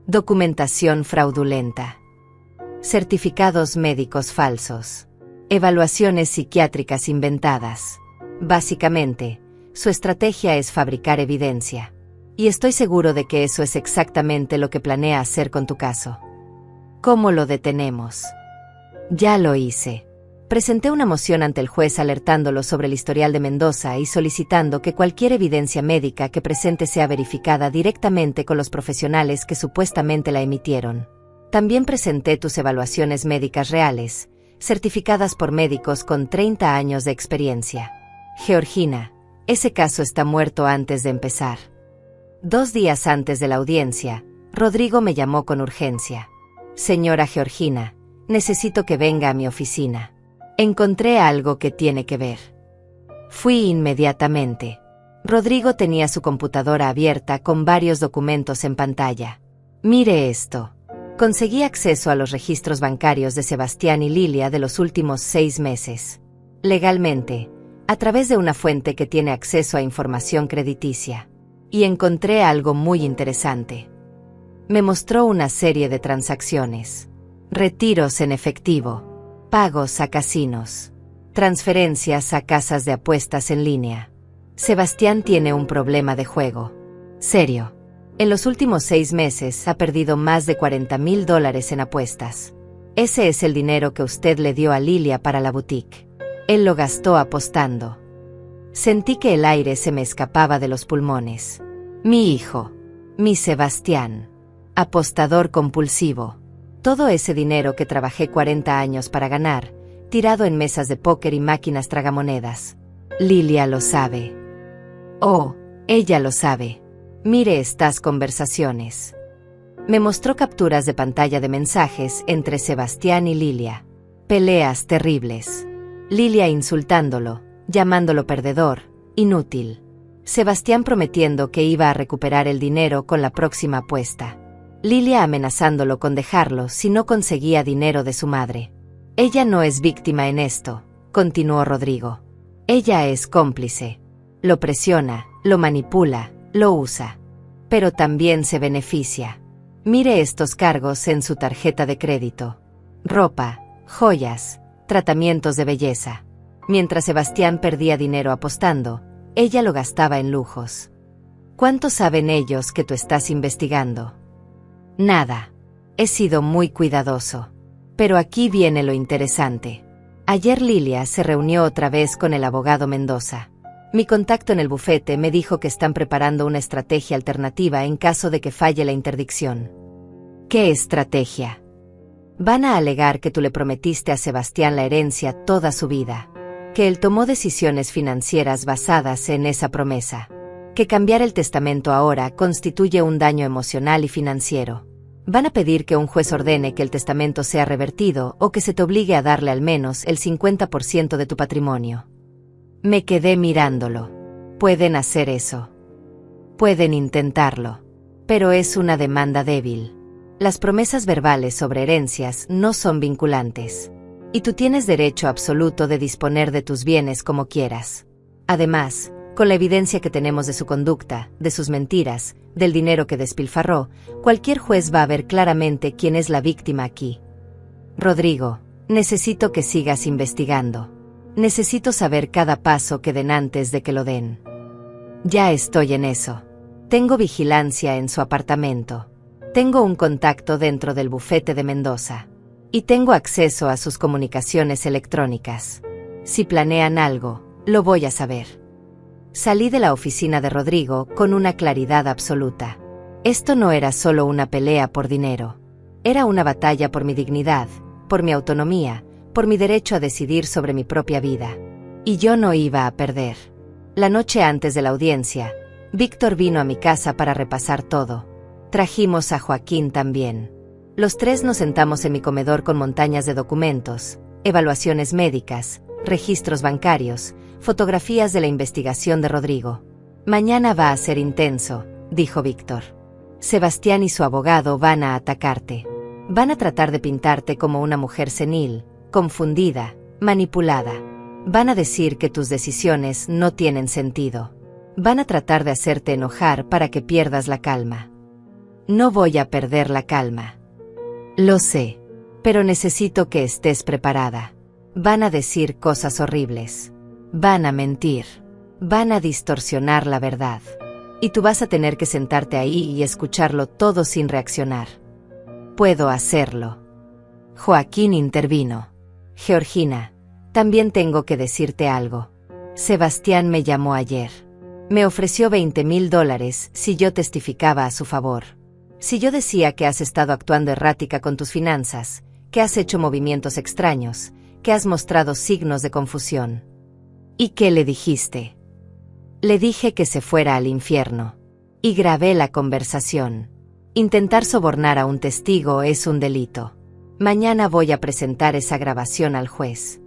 Documentación fraudulenta. Certificados médicos falsos. Evaluaciones psiquiátricas inventadas. Básicamente, su estrategia es fabricar evidencia. Y estoy seguro de que eso es exactamente lo que planea hacer con tu caso. ¿Cómo lo detenemos? Ya lo hice. Presenté una moción ante el juez alertándolo sobre el historial de Mendoza y solicitando que cualquier evidencia médica que presente sea verificada directamente con los profesionales que supuestamente la emitieron. También presenté tus evaluaciones médicas reales, certificadas por médicos con 30 años de experiencia. Georgina, ese caso está muerto antes de empezar. 2 días antes de la audiencia, Rodrigo me llamó con urgencia. Señora Georgina, necesito que venga a mi oficina. Encontré algo que tiene que ver. Fui inmediatamente. Rodrigo tenía su computadora abierta con varios documentos en pantalla. Mire esto. Conseguí acceso a los registros bancarios de Sebastián y Lilia de los últimos 6 meses. Legalmente, a través de una fuente que tiene acceso a información crediticia. Y encontré algo muy interesante. Me mostró una serie de transacciones. Retiros en efectivo, pagos a casinos, transferencias a casas de apuestas en línea. Sebastián tiene un problema de juego. Serio. En los últimos 6 meses ha perdido más de $40,000 en apuestas. Ese es el dinero que usted le dio a Lilia para la boutique. Él lo gastó apostando. Sentí que el aire se me escapaba de los pulmones. Mi hijo, mi Sebastián, apostador compulsivo. Todo ese dinero que trabajé 40 años para ganar, tirado en mesas de póker y máquinas tragamonedas. Lilia lo sabe. Oh, ella lo sabe. Mire estas conversaciones. Me mostró capturas de pantalla de mensajes entre Sebastián y Lilia. Peleas terribles. Lilia insultándolo, llamándolo perdedor, inútil. Sebastián prometiendo que iba a recuperar el dinero con la próxima apuesta. Lilia amenazándolo con dejarlo si no conseguía dinero de su madre. Ella no es víctima en esto, continuó Rodrigo. Ella es cómplice. Lo presiona, lo manipula, lo usa. Pero también se beneficia. Mire estos cargos en su tarjeta de crédito. Ropa, joyas, tratamientos de belleza. Mientras Sebastián perdía dinero apostando, ella lo gastaba en lujos. ¿Cuánto saben ellos que tú estás investigando? Nada. He sido muy cuidadoso. Pero aquí viene lo interesante. Ayer Lilia se reunió otra vez con el abogado Mendoza. Mi contacto en el bufete me dijo que están preparando una estrategia alternativa en caso de que falle la interdicción. ¿Qué estrategia? Van a alegar que tú le prometiste a Sebastián la herencia toda su vida, que él tomó decisiones financieras basadas en esa promesa, que cambiar el testamento ahora constituye un daño emocional y financiero. Van a pedir que un juez ordene que el testamento sea revertido o que se te obligue a darle al menos el 50% de tu patrimonio. Me quedé mirándolo. Pueden hacer eso. Pueden intentarlo. Pero es una demanda débil. Las promesas verbales sobre herencias no son vinculantes. Y tú tienes derecho absoluto de disponer de tus bienes como quieras. Además, con la evidencia que tenemos de su conducta, de sus mentiras, del dinero que despilfarró, cualquier juez va a ver claramente quién es la víctima aquí. Rodrigo, necesito que sigas investigando. Necesito saber cada paso que den antes de que lo den. Ya estoy en eso. Tengo vigilancia en su apartamento. Tengo un contacto dentro del bufete de Mendoza. Y tengo acceso a sus comunicaciones electrónicas. Si planean algo, lo voy a saber. Salí de la oficina de Rodrigo con una claridad absoluta. Esto no era solo una pelea por dinero. Era una batalla por mi dignidad, por mi autonomía, por mi derecho a decidir sobre mi propia vida. Y yo no iba a perder. La noche antes de la audiencia, Víctor vino a mi casa para repasar todo. Trajimos a Joaquín también. Los 3 nos sentamos en mi comedor con montañas de documentos, evaluaciones médicas, registros bancarios, fotografías de la investigación de Rodrigo. Mañana va a ser intenso, dijo Víctor. Sebastián y su abogado van a atacarte. Van a tratar de pintarte como una mujer senil, confundida, manipulada. Van a decir que tus decisiones no tienen sentido. Van a tratar de hacerte enojar para que pierdas la calma. No voy a perder la calma. Lo sé, pero necesito que estés preparada. Van a decir cosas horribles. Van a mentir. Van a distorsionar la verdad. Y tú vas a tener que sentarte ahí y escucharlo todo sin reaccionar. Puedo hacerlo. Joaquín intervino. Georgina, también tengo que decirte algo. Sebastián me llamó ayer. Me ofreció $20,000 si yo testificaba a su favor. Si yo decía que has estado actuando errática con tus finanzas, que has hecho movimientos extraños, que has mostrado signos de confusión. ¿Y qué le dijiste? Le dije que se fuera al infierno. Y grabé la conversación. Intentar sobornar a un testigo es un delito. Mañana voy a presentar esa grabación al juez.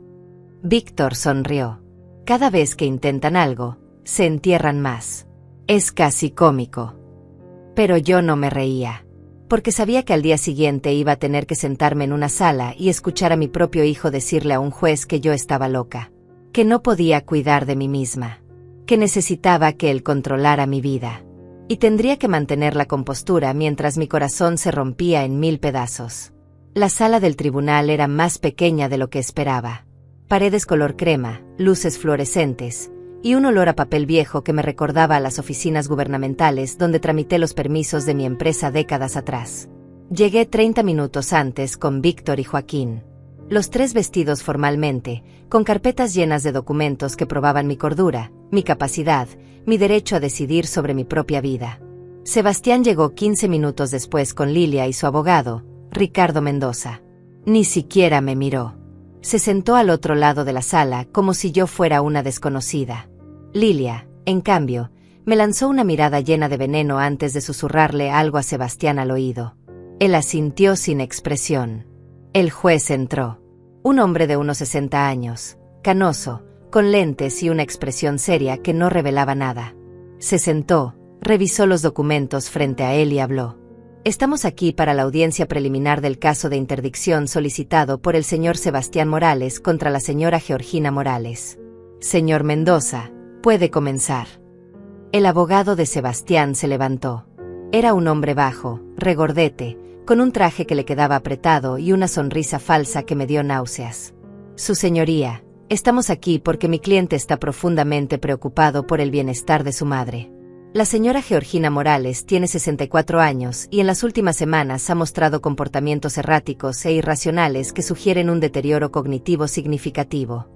Víctor sonrió. Cada vez que intentan algo, se entierran más. Es casi cómico. Pero yo no me reía, porque sabía que al día siguiente iba a tener que sentarme en una sala y escuchar a mi propio hijo decirle a un juez que yo estaba loca, que no podía cuidar de mí misma, que necesitaba que él controlara mi vida, y tendría que mantener la compostura mientras mi corazón se rompía en 1000 pedazos. La sala del tribunal era más pequeña de lo que esperaba. Paredes color crema, luces fluorescentes, y un olor a papel viejo que me recordaba a las oficinas gubernamentales donde tramité los permisos de mi empresa décadas atrás. Llegué 30 minutos antes con Víctor y Joaquín. Los tres vestidos formalmente, con carpetas llenas de documentos que probaban mi cordura, mi capacidad, mi derecho a decidir sobre mi propia vida. Sebastián llegó 15 minutos después con Lilia y su abogado, Ricardo Mendoza. Ni siquiera me miró. Se sentó al otro lado de la sala como si yo fuera una desconocida. Lilia, en cambio, me lanzó una mirada llena de veneno antes de susurrarle algo a Sebastián al oído. Él asintió sin expresión. El juez entró. Un hombre de unos 60 años, canoso, con lentes y una expresión seria que no revelaba nada. Se sentó, revisó los documentos frente a él y habló. Estamos aquí para la audiencia preliminar del caso de interdicción solicitado por el señor Sebastián Morales contra la señora Georgina Morales. Señor Mendoza, puede comenzar. El abogado de Sebastián se levantó. Era un hombre bajo, regordete, con un traje que le quedaba apretado y una sonrisa falsa que me dio náuseas. Su señoría, estamos aquí porque mi cliente está profundamente preocupado por el bienestar de su madre. La señora Georgina Morales tiene 64 años y en las últimas semanas ha mostrado comportamientos erráticos e irracionales que sugieren un deterioro cognitivo significativo.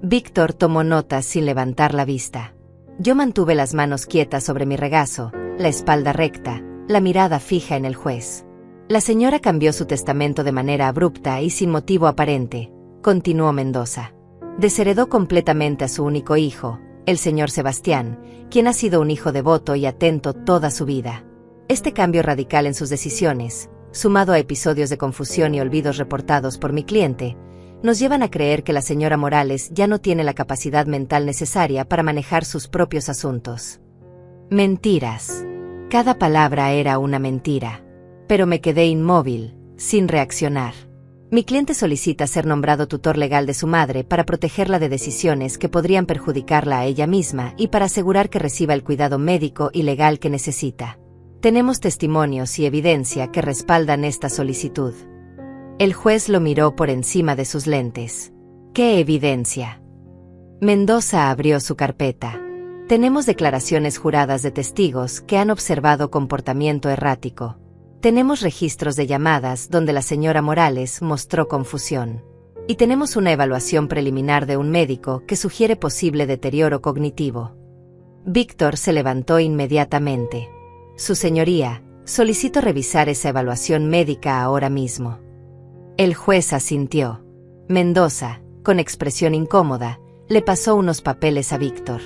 Víctor tomó notas sin levantar la vista. Yo mantuve las manos quietas sobre mi regazo, la espalda recta, la mirada fija en el juez. La señora cambió su testamento de manera abrupta y sin motivo aparente, continuó Mendoza. Desheredó completamente a su único hijo, el señor Sebastián, quien ha sido un hijo devoto y atento toda su vida. Este cambio radical en sus decisiones, sumado a episodios de confusión y olvidos reportados por mi cliente, nos llevan a creer que la señora Morales ya no tiene la capacidad mental necesaria para manejar sus propios asuntos. Mentiras. Cada palabra era una mentira. Pero me quedé inmóvil, sin reaccionar. Mi cliente solicita ser nombrado tutor legal de su madre para protegerla de decisiones que podrían perjudicarla a ella misma y para asegurar que reciba el cuidado médico y legal que necesita. Tenemos testimonios y evidencia que respaldan esta solicitud. El juez lo miró por encima de sus lentes. ¿Qué evidencia? Mendoza abrió su carpeta. Tenemos declaraciones juradas de testigos que han observado comportamiento errático. Tenemos registros de llamadas donde la señora Morales mostró confusión. Y tenemos una evaluación preliminar de un médico que sugiere posible deterioro cognitivo. Víctor se levantó inmediatamente. Su señoría, solicito revisar esa evaluación médica ahora mismo. El juez asintió. Mendoza, con expresión incómoda, le pasó unos papeles a Víctor.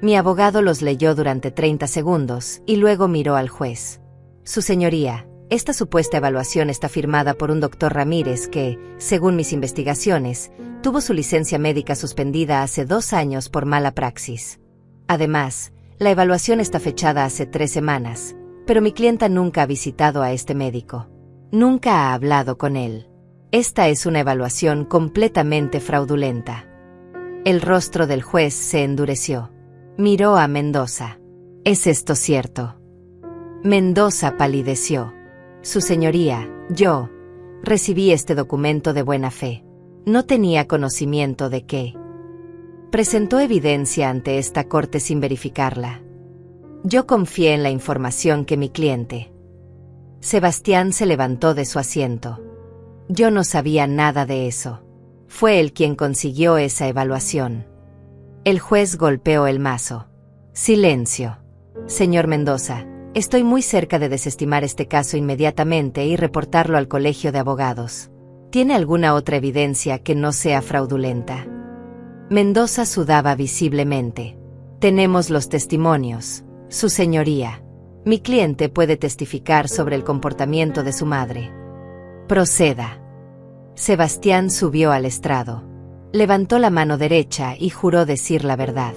Mi abogado los leyó durante 30 segundos y luego miró al juez. Su señoría, esta supuesta evaluación está firmada por un doctor Ramírez que, según mis investigaciones, tuvo su licencia médica suspendida hace 2 años por mala praxis. Además, la evaluación está fechada hace 3 semanas, pero mi clienta nunca ha visitado a este médico. Nunca ha hablado con él. Esta es una evaluación completamente fraudulenta. El rostro del juez se endureció. Miró a Mendoza. ¿Es esto cierto? Mendoza palideció. Su señoría, yo recibí este documento de buena fe. No tenía conocimiento de que presentó evidencia ante esta corte sin verificarla. Yo confié en la información que mi cliente. Sebastián se levantó de su asiento. Yo no sabía nada de eso. Fue él quien consiguió esa evaluación. El juez golpeó el mazo. Silencio. Señor Mendoza, estoy muy cerca de desestimar este caso inmediatamente y reportarlo al Colegio de Abogados. ¿Tiene alguna otra evidencia que no sea fraudulenta? Mendoza sudaba visiblemente. Tenemos los testimonios, Su Señoría. Mi cliente puede testificar sobre el comportamiento de su madre. Proceda. Sebastián subió al estrado. Levantó la mano derecha y juró decir la verdad.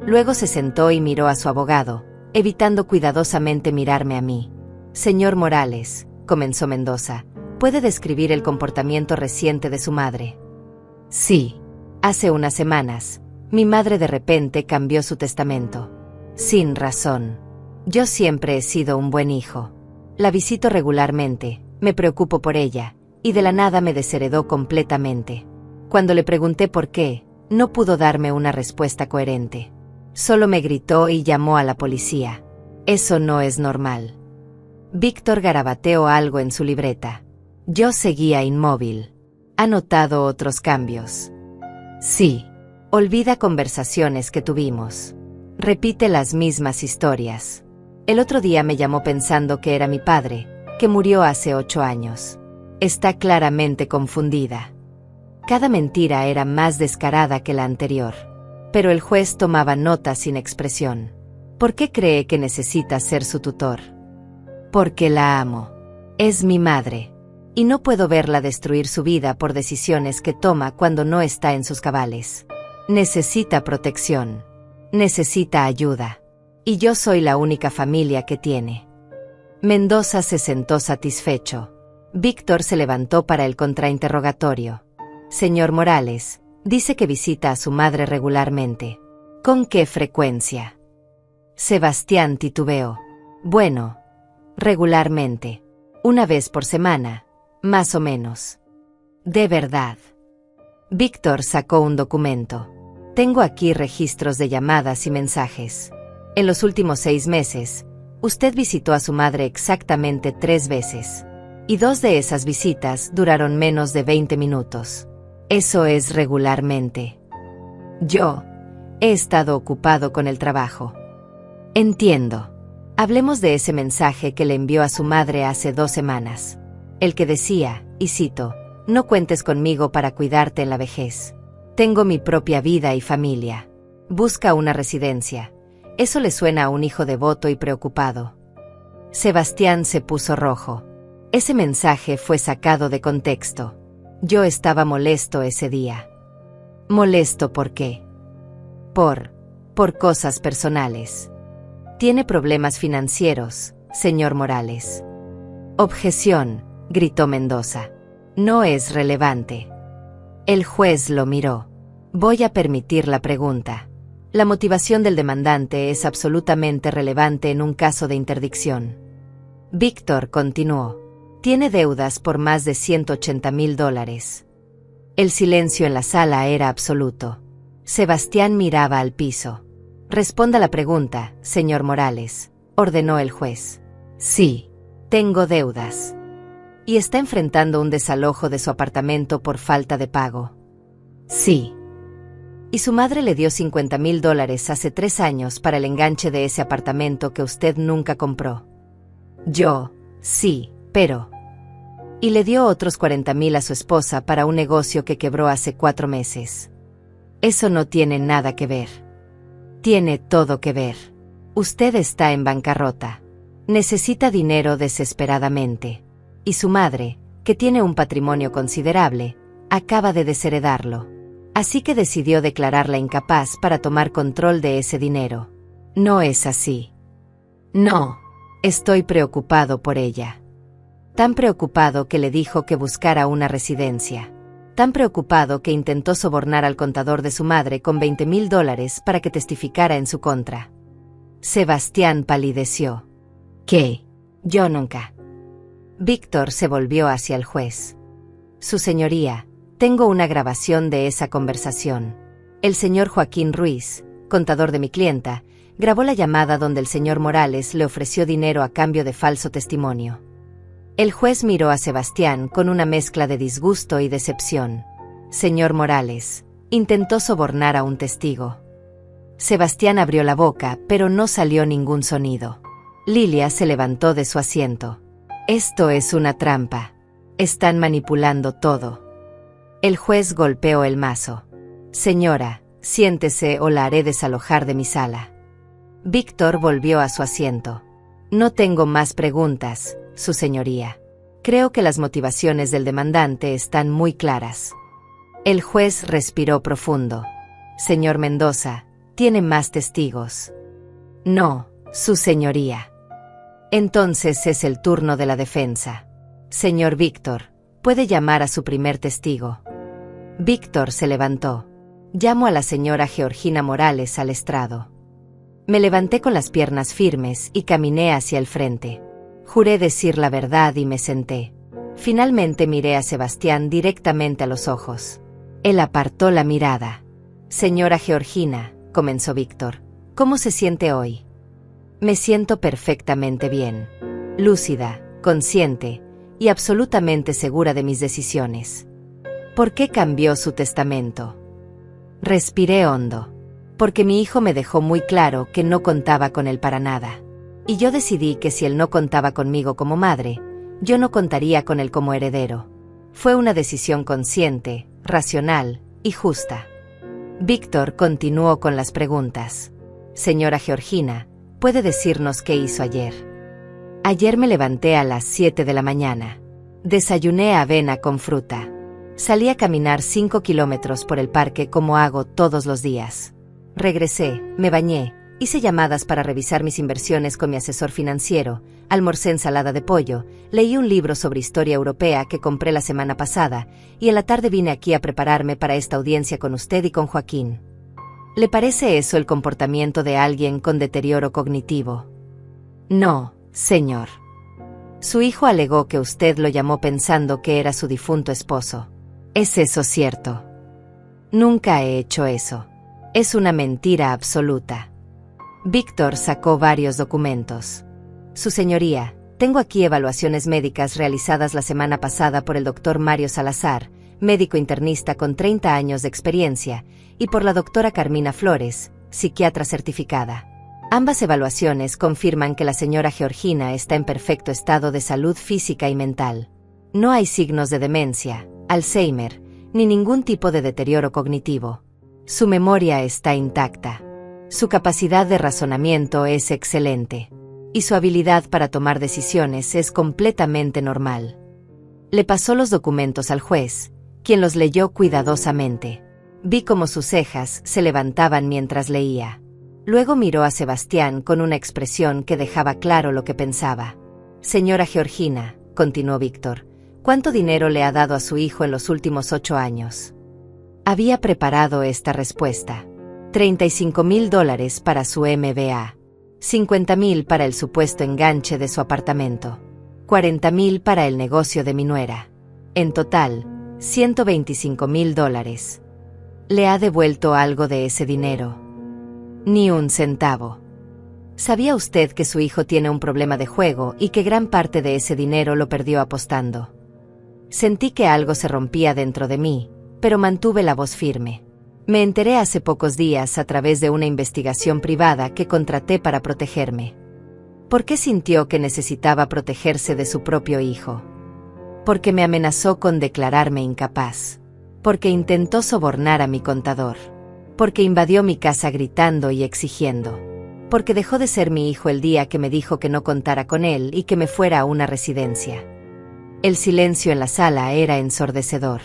Luego se sentó y miró a su abogado, evitando cuidadosamente mirarme a mí. Señor Morales, comenzó Mendoza, ¿puede describir el comportamiento reciente de su madre? Sí. Hace unas semanas, mi madre de repente cambió su testamento. Sin razón. Yo siempre he sido un buen hijo. La visito regularmente, me preocupo por ella, y de la nada me desheredó completamente. Cuando le pregunté por qué, no pudo darme una respuesta coherente. Solo me gritó y llamó a la policía. Eso no es normal. Víctor garabateó algo en su libreta. Yo seguía inmóvil. ¿Ha notado otros cambios? Sí. Olvida conversaciones que tuvimos. Repite las mismas historias. El otro día me llamó pensando que era mi padre, que murió hace 8 años. Está claramente confundida. Cada mentira era más descarada que la anterior. Pero el juez tomaba nota sin expresión. ¿Por qué cree que necesita ser su tutor? Porque la amo. Es mi madre. Y no puedo verla destruir su vida por decisiones que toma cuando no está en sus cabales. Necesita protección. Necesita ayuda. Y yo soy la única familia que tiene. Mendoza se sentó satisfecho. Víctor se levantó para el contrainterrogatorio. Señor Morales, dice que visita a su madre regularmente. ¿Con qué frecuencia? Sebastián titubeó. Bueno, regularmente. Una vez por semana, más o menos. ¿De verdad? Víctor sacó un documento. Tengo aquí registros de llamadas y mensajes. En los últimos 6 meses, usted visitó a su madre exactamente 3 veces. Y 2 de esas visitas duraron menos de 20 minutos. Eso es regularmente. Yo he estado ocupado con el trabajo. Entiendo. Hablemos de ese mensaje que le envió a su madre hace 2 semanas. El que decía, y cito, no cuentes conmigo para cuidarte en la vejez. Tengo mi propia vida y familia. Busca una residencia. Eso le suena a un hijo devoto y preocupado. Sebastián se puso rojo. Ese mensaje fue sacado de contexto. Yo estaba molesto ese día. ¿Molesto por qué? Por cosas personales. Tiene problemas financieros, señor Morales. Objeción, gritó Mendoza. No es relevante. El juez lo miró. Voy a permitir la pregunta. La motivación del demandante es absolutamente relevante en un caso de interdicción. Víctor continuó. Tiene deudas por más de $180,000. El silencio en la sala era absoluto. Sebastián miraba al piso. Responda la pregunta, señor Morales, ordenó el juez. Sí, tengo deudas. ¿Y está enfrentando un desalojo de su apartamento por falta de pago? Sí. ¿Y su madre le dio $50,000 hace 3 años para el enganche de ese apartamento que usted nunca compró? Yo, sí, pero... Y le dio otros 40,000 a su esposa para un negocio que quebró hace 4 meses. Eso no tiene nada que ver. Tiene todo que ver. Usted está en bancarrota. Necesita dinero desesperadamente. Y su madre, que tiene un patrimonio considerable, acaba de desheredarlo. Así que decidió declararla incapaz para tomar control de ese dinero. No es así. No. Estoy preocupado por ella. Tan preocupado que le dijo que buscara una residencia. Tan preocupado que intentó sobornar al contador de su madre con $20,000 para que testificara en su contra. Sebastián palideció. ¿Qué? Yo nunca. Víctor se volvió hacia el juez. Su señoría, tengo una grabación de esa conversación. El señor Joaquín Ruiz, contador de mi clienta, grabó la llamada donde el señor Morales le ofreció dinero a cambio de falso testimonio. El juez miró a Sebastián con una mezcla de disgusto y decepción. Señor Morales, intentó sobornar a un testigo. Sebastián abrió la boca, pero no salió ningún sonido. Lilia se levantó de su asiento. Esto es una trampa. Están manipulando todo. El juez golpeó el mazo. Señora, siéntese o la haré desalojar de mi sala. Víctor volvió a su asiento. No tengo más preguntas, su señoría. Creo que las motivaciones del demandante están muy claras. El juez respiró profundo. Señor Mendoza, ¿tiene más testigos? No, su señoría. Entonces es el turno de la defensa. Señor Víctor, puede llamar a su primer testigo. Víctor se levantó. Llamo a la señora Georgina Morales al estrado. Me levanté con las piernas firmes y caminé hacia el frente. Juré decir la verdad y me senté. Finalmente miré a Sebastián directamente a los ojos. Él apartó la mirada. Señora Georgina, comenzó Víctor, ¿cómo se siente hoy? Me siento perfectamente bien. Lúcida, consciente y absolutamente segura de mis decisiones. ¿Por qué cambió su testamento? Respiré hondo. Porque mi hijo me dejó muy claro que no contaba con él para nada. Y yo decidí que si él no contaba conmigo como madre, yo no contaría con él como heredero. Fue una decisión consciente, racional y justa. Víctor continuó con las preguntas. Señora Georgina, ¿puede decirnos qué hizo ayer? Ayer me levanté a las 7 de la mañana. Desayuné avena con fruta. Salí a caminar 5 kilómetros por el parque como hago todos los días. Regresé, me bañé, hice llamadas para revisar mis inversiones con mi asesor financiero, almorcé ensalada de pollo, leí un libro sobre historia europea que compré la semana pasada, y en la tarde vine aquí a prepararme para esta audiencia con usted y con Joaquín. ¿Le parece eso el comportamiento de alguien con deterioro cognitivo? No, señor. Su hijo alegó que usted lo llamó pensando que era su difunto esposo. ¿Es eso cierto? Nunca he hecho eso. Es una mentira absoluta. Víctor sacó varios documentos. Su señoría, tengo aquí evaluaciones médicas realizadas la semana pasada por el doctor Mario Salazar, médico internista con 30 años de experiencia, y por la doctora Carmina Flores, psiquiatra certificada. Ambas evaluaciones confirman que la señora Georgina está en perfecto estado de salud física y mental. No hay signos de demencia, Alzheimer, ni ningún tipo de deterioro cognitivo. Su memoria está intacta. Su capacidad de razonamiento es excelente. Y su habilidad para tomar decisiones es completamente normal. Le pasó los documentos al juez, quien los leyó cuidadosamente. Vi cómo sus cejas se levantaban mientras leía. Luego miró a Sebastián con una expresión que dejaba claro lo que pensaba. Señora Georgina, continuó Víctor, ¿cuánto dinero le ha dado a su hijo en los últimos 8 años? Había preparado esta respuesta. $35,000 para su MBA. $50,000 para el supuesto enganche de su apartamento. $40,000 para el negocio de mi nuera. En total, $125,000. ¿Le ha devuelto algo de ese dinero? Ni un centavo. ¿Sabía usted que su hijo tiene un problema de juego y que gran parte de ese dinero lo perdió apostando? Sentí que algo se rompía dentro de mí, pero mantuve la voz firme. Me enteré hace pocos días a través de una investigación privada que contraté para protegerme. ¿Por qué sintió que necesitaba protegerse de su propio hijo? Porque me amenazó con declararme incapaz. Porque intentó sobornar a mi contador. Porque invadió mi casa gritando y exigiendo. Porque dejó de ser mi hijo el día que me dijo que no contara con él y que me fuera a una residencia. El silencio en la sala era ensordecedor.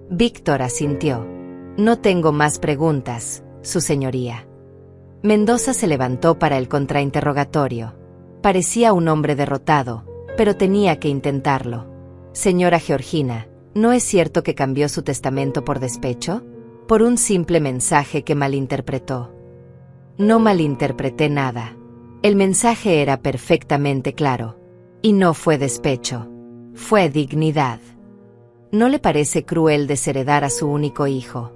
Víctor asintió. No tengo más preguntas, su señoría. Mendoza se levantó para el contrainterrogatorio. Parecía un hombre derrotado, pero tenía que intentarlo. Señora Georgina, ¿no es cierto que cambió su testamento por despecho? Por un simple mensaje que malinterpretó. No malinterpreté nada. El mensaje era perfectamente claro. Y no fue despecho. Fue dignidad. ¿No le parece cruel desheredar a su único hijo?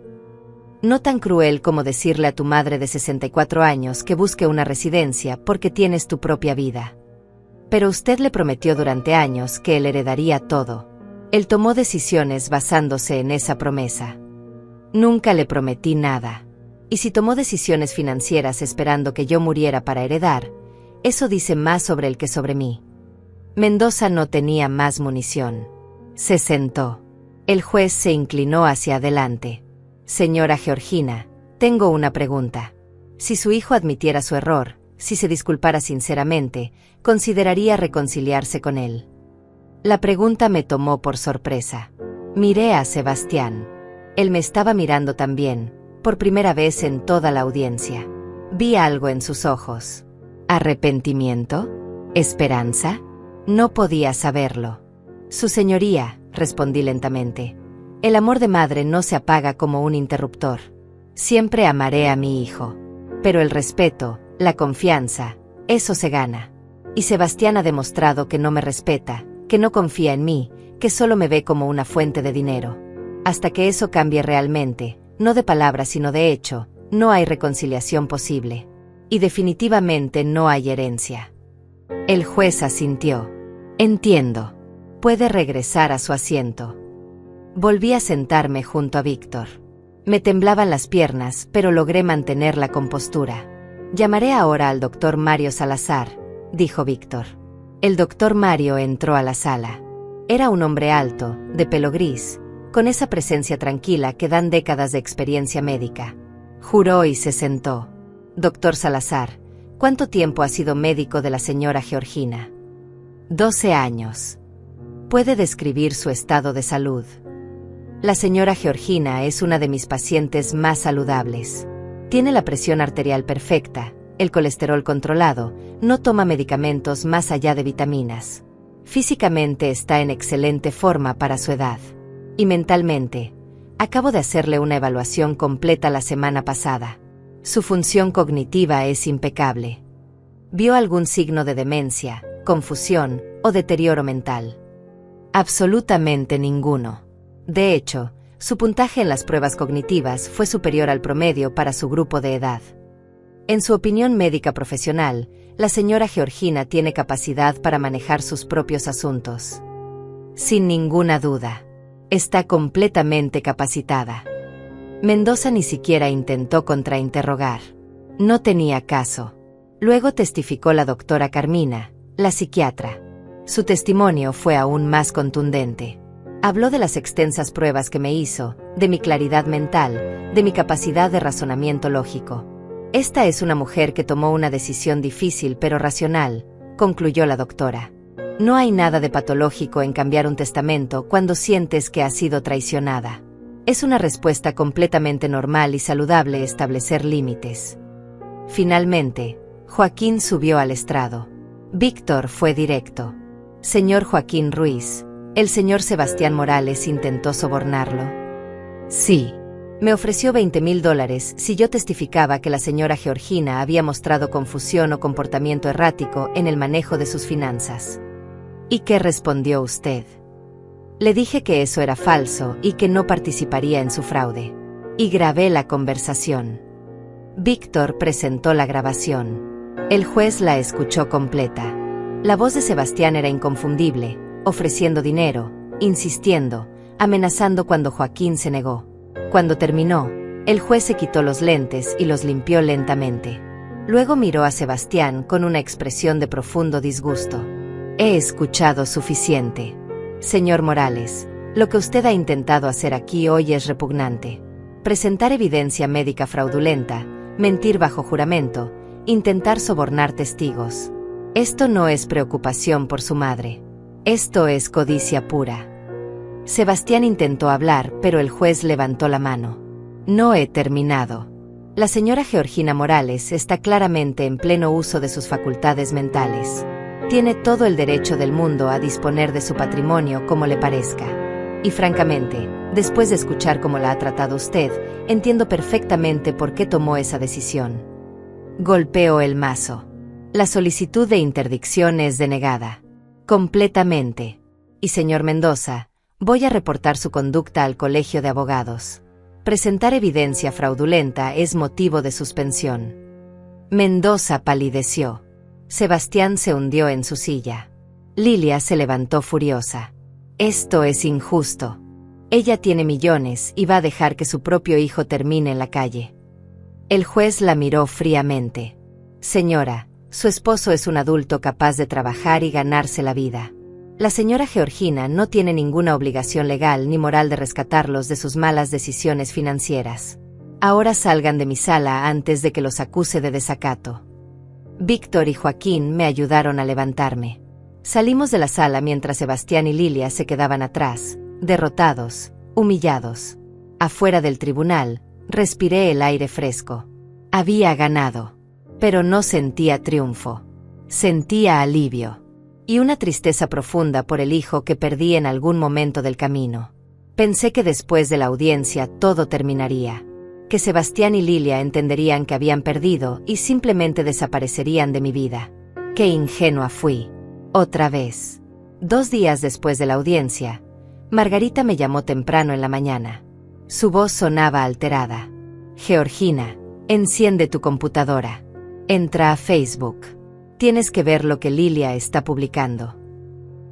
No tan cruel como decirle a tu madre de 64 años que busque una residencia porque tienes tu propia vida. Pero usted le prometió durante años que él heredaría todo. Él tomó decisiones basándose en esa promesa. Nunca le prometí nada. Y si tomó decisiones financieras esperando que yo muriera para heredar, eso dice más sobre él que sobre mí. Mendoza no tenía más munición. Se sentó. El juez se inclinó hacia adelante. Señora Georgina, tengo una pregunta. Si su hijo admitiera su error, si se disculpara sinceramente, ¿consideraría reconciliarse con él? La pregunta me tomó por sorpresa. Miré a Sebastián. Él me estaba mirando también, por primera vez en toda la audiencia. Vi algo en sus ojos. ¿Arrepentimiento? ¿Esperanza? No podía saberlo. Su señoría, respondí lentamente. El amor de madre no se apaga como un interruptor. Siempre amaré a mi hijo. Pero el respeto, la confianza, eso se gana. Y Sebastián ha demostrado que no me respeta, que no confía en mí, que solo me ve como una fuente de dinero. Hasta que eso cambie realmente, no de palabras sino de hecho, no hay reconciliación posible. Y definitivamente no hay herencia. El juez asintió. Entiendo. Puede regresar a su asiento. Volví a sentarme junto a Víctor. Me temblaban las piernas, pero logré mantener la compostura. Llamaré ahora al doctor Mario Salazar, dijo Víctor. El doctor Mario entró a la sala. Era un hombre alto, de pelo gris, con esa presencia tranquila que dan décadas de experiencia médica. Juró y se sentó. Doctor Salazar, ¿cuánto tiempo ha sido médico de la señora Georgina? 12 años. ¿Puede describir su estado de salud? La señora Georgina es una de mis pacientes más saludables. Tiene la presión arterial perfecta, el colesterol controlado, no toma medicamentos más allá de vitaminas. Físicamente está en excelente forma para su edad. Y mentalmente, acabo de hacerle una evaluación completa la semana pasada. Su función cognitiva es impecable. ¿Vio algún signo de demencia, confusión o deterioro mental? Absolutamente ninguno. De hecho, su puntaje en las pruebas cognitivas fue superior al promedio para su grupo de edad. En su opinión médica profesional, la señora Georgina tiene capacidad para manejar sus propios asuntos. Sin ninguna duda, está completamente capacitada. Mendoza ni siquiera intentó contrainterrogar. No tenía caso. Luego testificó la doctora Carmina, la psiquiatra. Su testimonio fue aún más contundente. Habló de las extensas pruebas que me hizo, de mi claridad mental, de mi capacidad de razonamiento lógico. Esta es una mujer que tomó una decisión difícil pero racional, concluyó la doctora. No hay nada de patológico en cambiar un testamento cuando sientes que has sido traicionada. Es una respuesta completamente normal y saludable establecer límites. Finalmente, Joaquín subió al estrado. Víctor fue directo. Señor Joaquín Ruiz, ¿el señor Sebastián Morales intentó sobornarlo? Sí. Me ofreció $20,000 si yo testificaba que la señora Georgina había mostrado confusión o comportamiento errático en el manejo de sus finanzas. ¿Y qué respondió usted? Le dije que eso era falso y que no participaría en su fraude. Y grabé la conversación. Víctor presentó la grabación. El juez la escuchó completa. La voz de Sebastián era inconfundible, ofreciendo dinero, insistiendo, amenazando cuando Joaquín se negó. Cuando terminó, el juez se quitó los lentes y los limpió lentamente. Luego miró a Sebastián con una expresión de profundo disgusto. He escuchado suficiente. Señor Morales, lo que usted ha intentado hacer aquí hoy es repugnante. Presentar evidencia médica fraudulenta, mentir bajo juramento, intentar sobornar testigos. Esto no es preocupación por su madre. Esto es codicia pura. Sebastián intentó hablar, pero el juez levantó la mano. No he terminado. La señora Georgina Morales está claramente en pleno uso de sus facultades mentales. Tiene todo el derecho del mundo a disponer de su patrimonio como le parezca. Y francamente, después de escuchar cómo la ha tratado usted, entiendo perfectamente por qué tomó esa decisión. Golpeó el mazo. La solicitud de interdicción es denegada. Completamente. Y señor Mendoza, voy a reportar su conducta al Colegio de Abogados. Presentar evidencia fraudulenta es motivo de suspensión. Mendoza palideció. Sebastián se hundió en su silla. Lilia se levantó furiosa. Esto es injusto. Ella tiene millones y va a dejar que su propio hijo termine en la calle. El juez la miró fríamente. Señora, su esposo es un adulto capaz de trabajar y ganarse la vida. La señora Georgina no tiene ninguna obligación legal ni moral de rescatarlos de sus malas decisiones financieras. Ahora salgan de mi sala antes de que los acuse de desacato. Víctor y Joaquín me ayudaron a levantarme. Salimos de la sala mientras Sebastián y Lilia se quedaban atrás, derrotados, humillados. Afuera del tribunal, respiré el aire fresco. Había ganado, pero no sentía triunfo. Sentía alivio y una tristeza profunda por el hijo que perdí en algún momento del camino. Pensé que después de la audiencia todo terminaría, que Sebastián y Lilia entenderían que habían perdido y simplemente desaparecerían de mi vida. Qué ingenua fui. Otra vez. 2 días después de la audiencia, Margarita me llamó temprano en la mañana. Su voz sonaba alterada. Georgina, enciende tu computadora. Entra a Facebook. Tienes que ver lo que Lilia está publicando.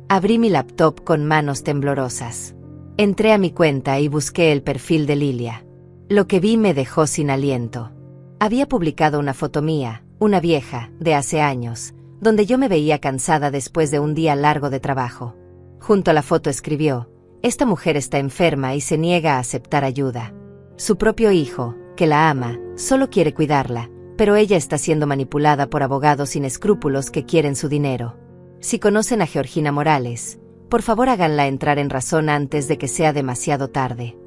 Abrí mi laptop con manos temblorosas. Entré a mi cuenta y busqué el perfil de Lilia. Lo que vi me dejó sin aliento. Había publicado una foto mía, una vieja, de hace años, donde yo me veía cansada después de un día largo de trabajo. Junto a la foto escribió: esta mujer está enferma y se niega a aceptar ayuda. Su propio hijo, que la ama, solo quiere cuidarla, pero ella está siendo manipulada por abogados sin escrúpulos que quieren su dinero. Si conocen a Georgina Morales, por favor háganla entrar en razón antes de que sea demasiado tarde.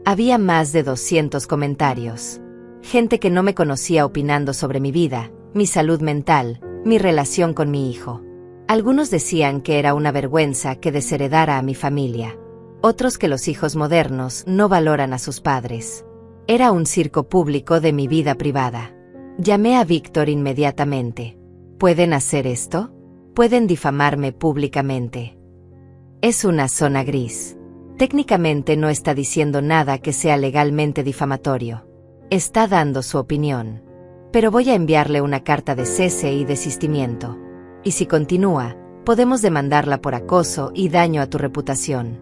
Había más de 200 comentarios. Gente que no me conocía opinando sobre mi vida, mi salud mental, mi relación con mi hijo. Algunos decían que era una vergüenza que desheredara a mi familia. Otros que los hijos modernos no valoran a sus padres. Era un circo público de mi vida privada. Llamé a Víctor inmediatamente. ¿Pueden hacer esto? ¿Pueden difamarme públicamente? Es una zona gris. Técnicamente no está diciendo nada que sea legalmente difamatorio. Está dando su opinión. Pero voy a enviarle una carta de cese y desistimiento. Y si continúa, podemos demandarla por acoso y daño a tu reputación.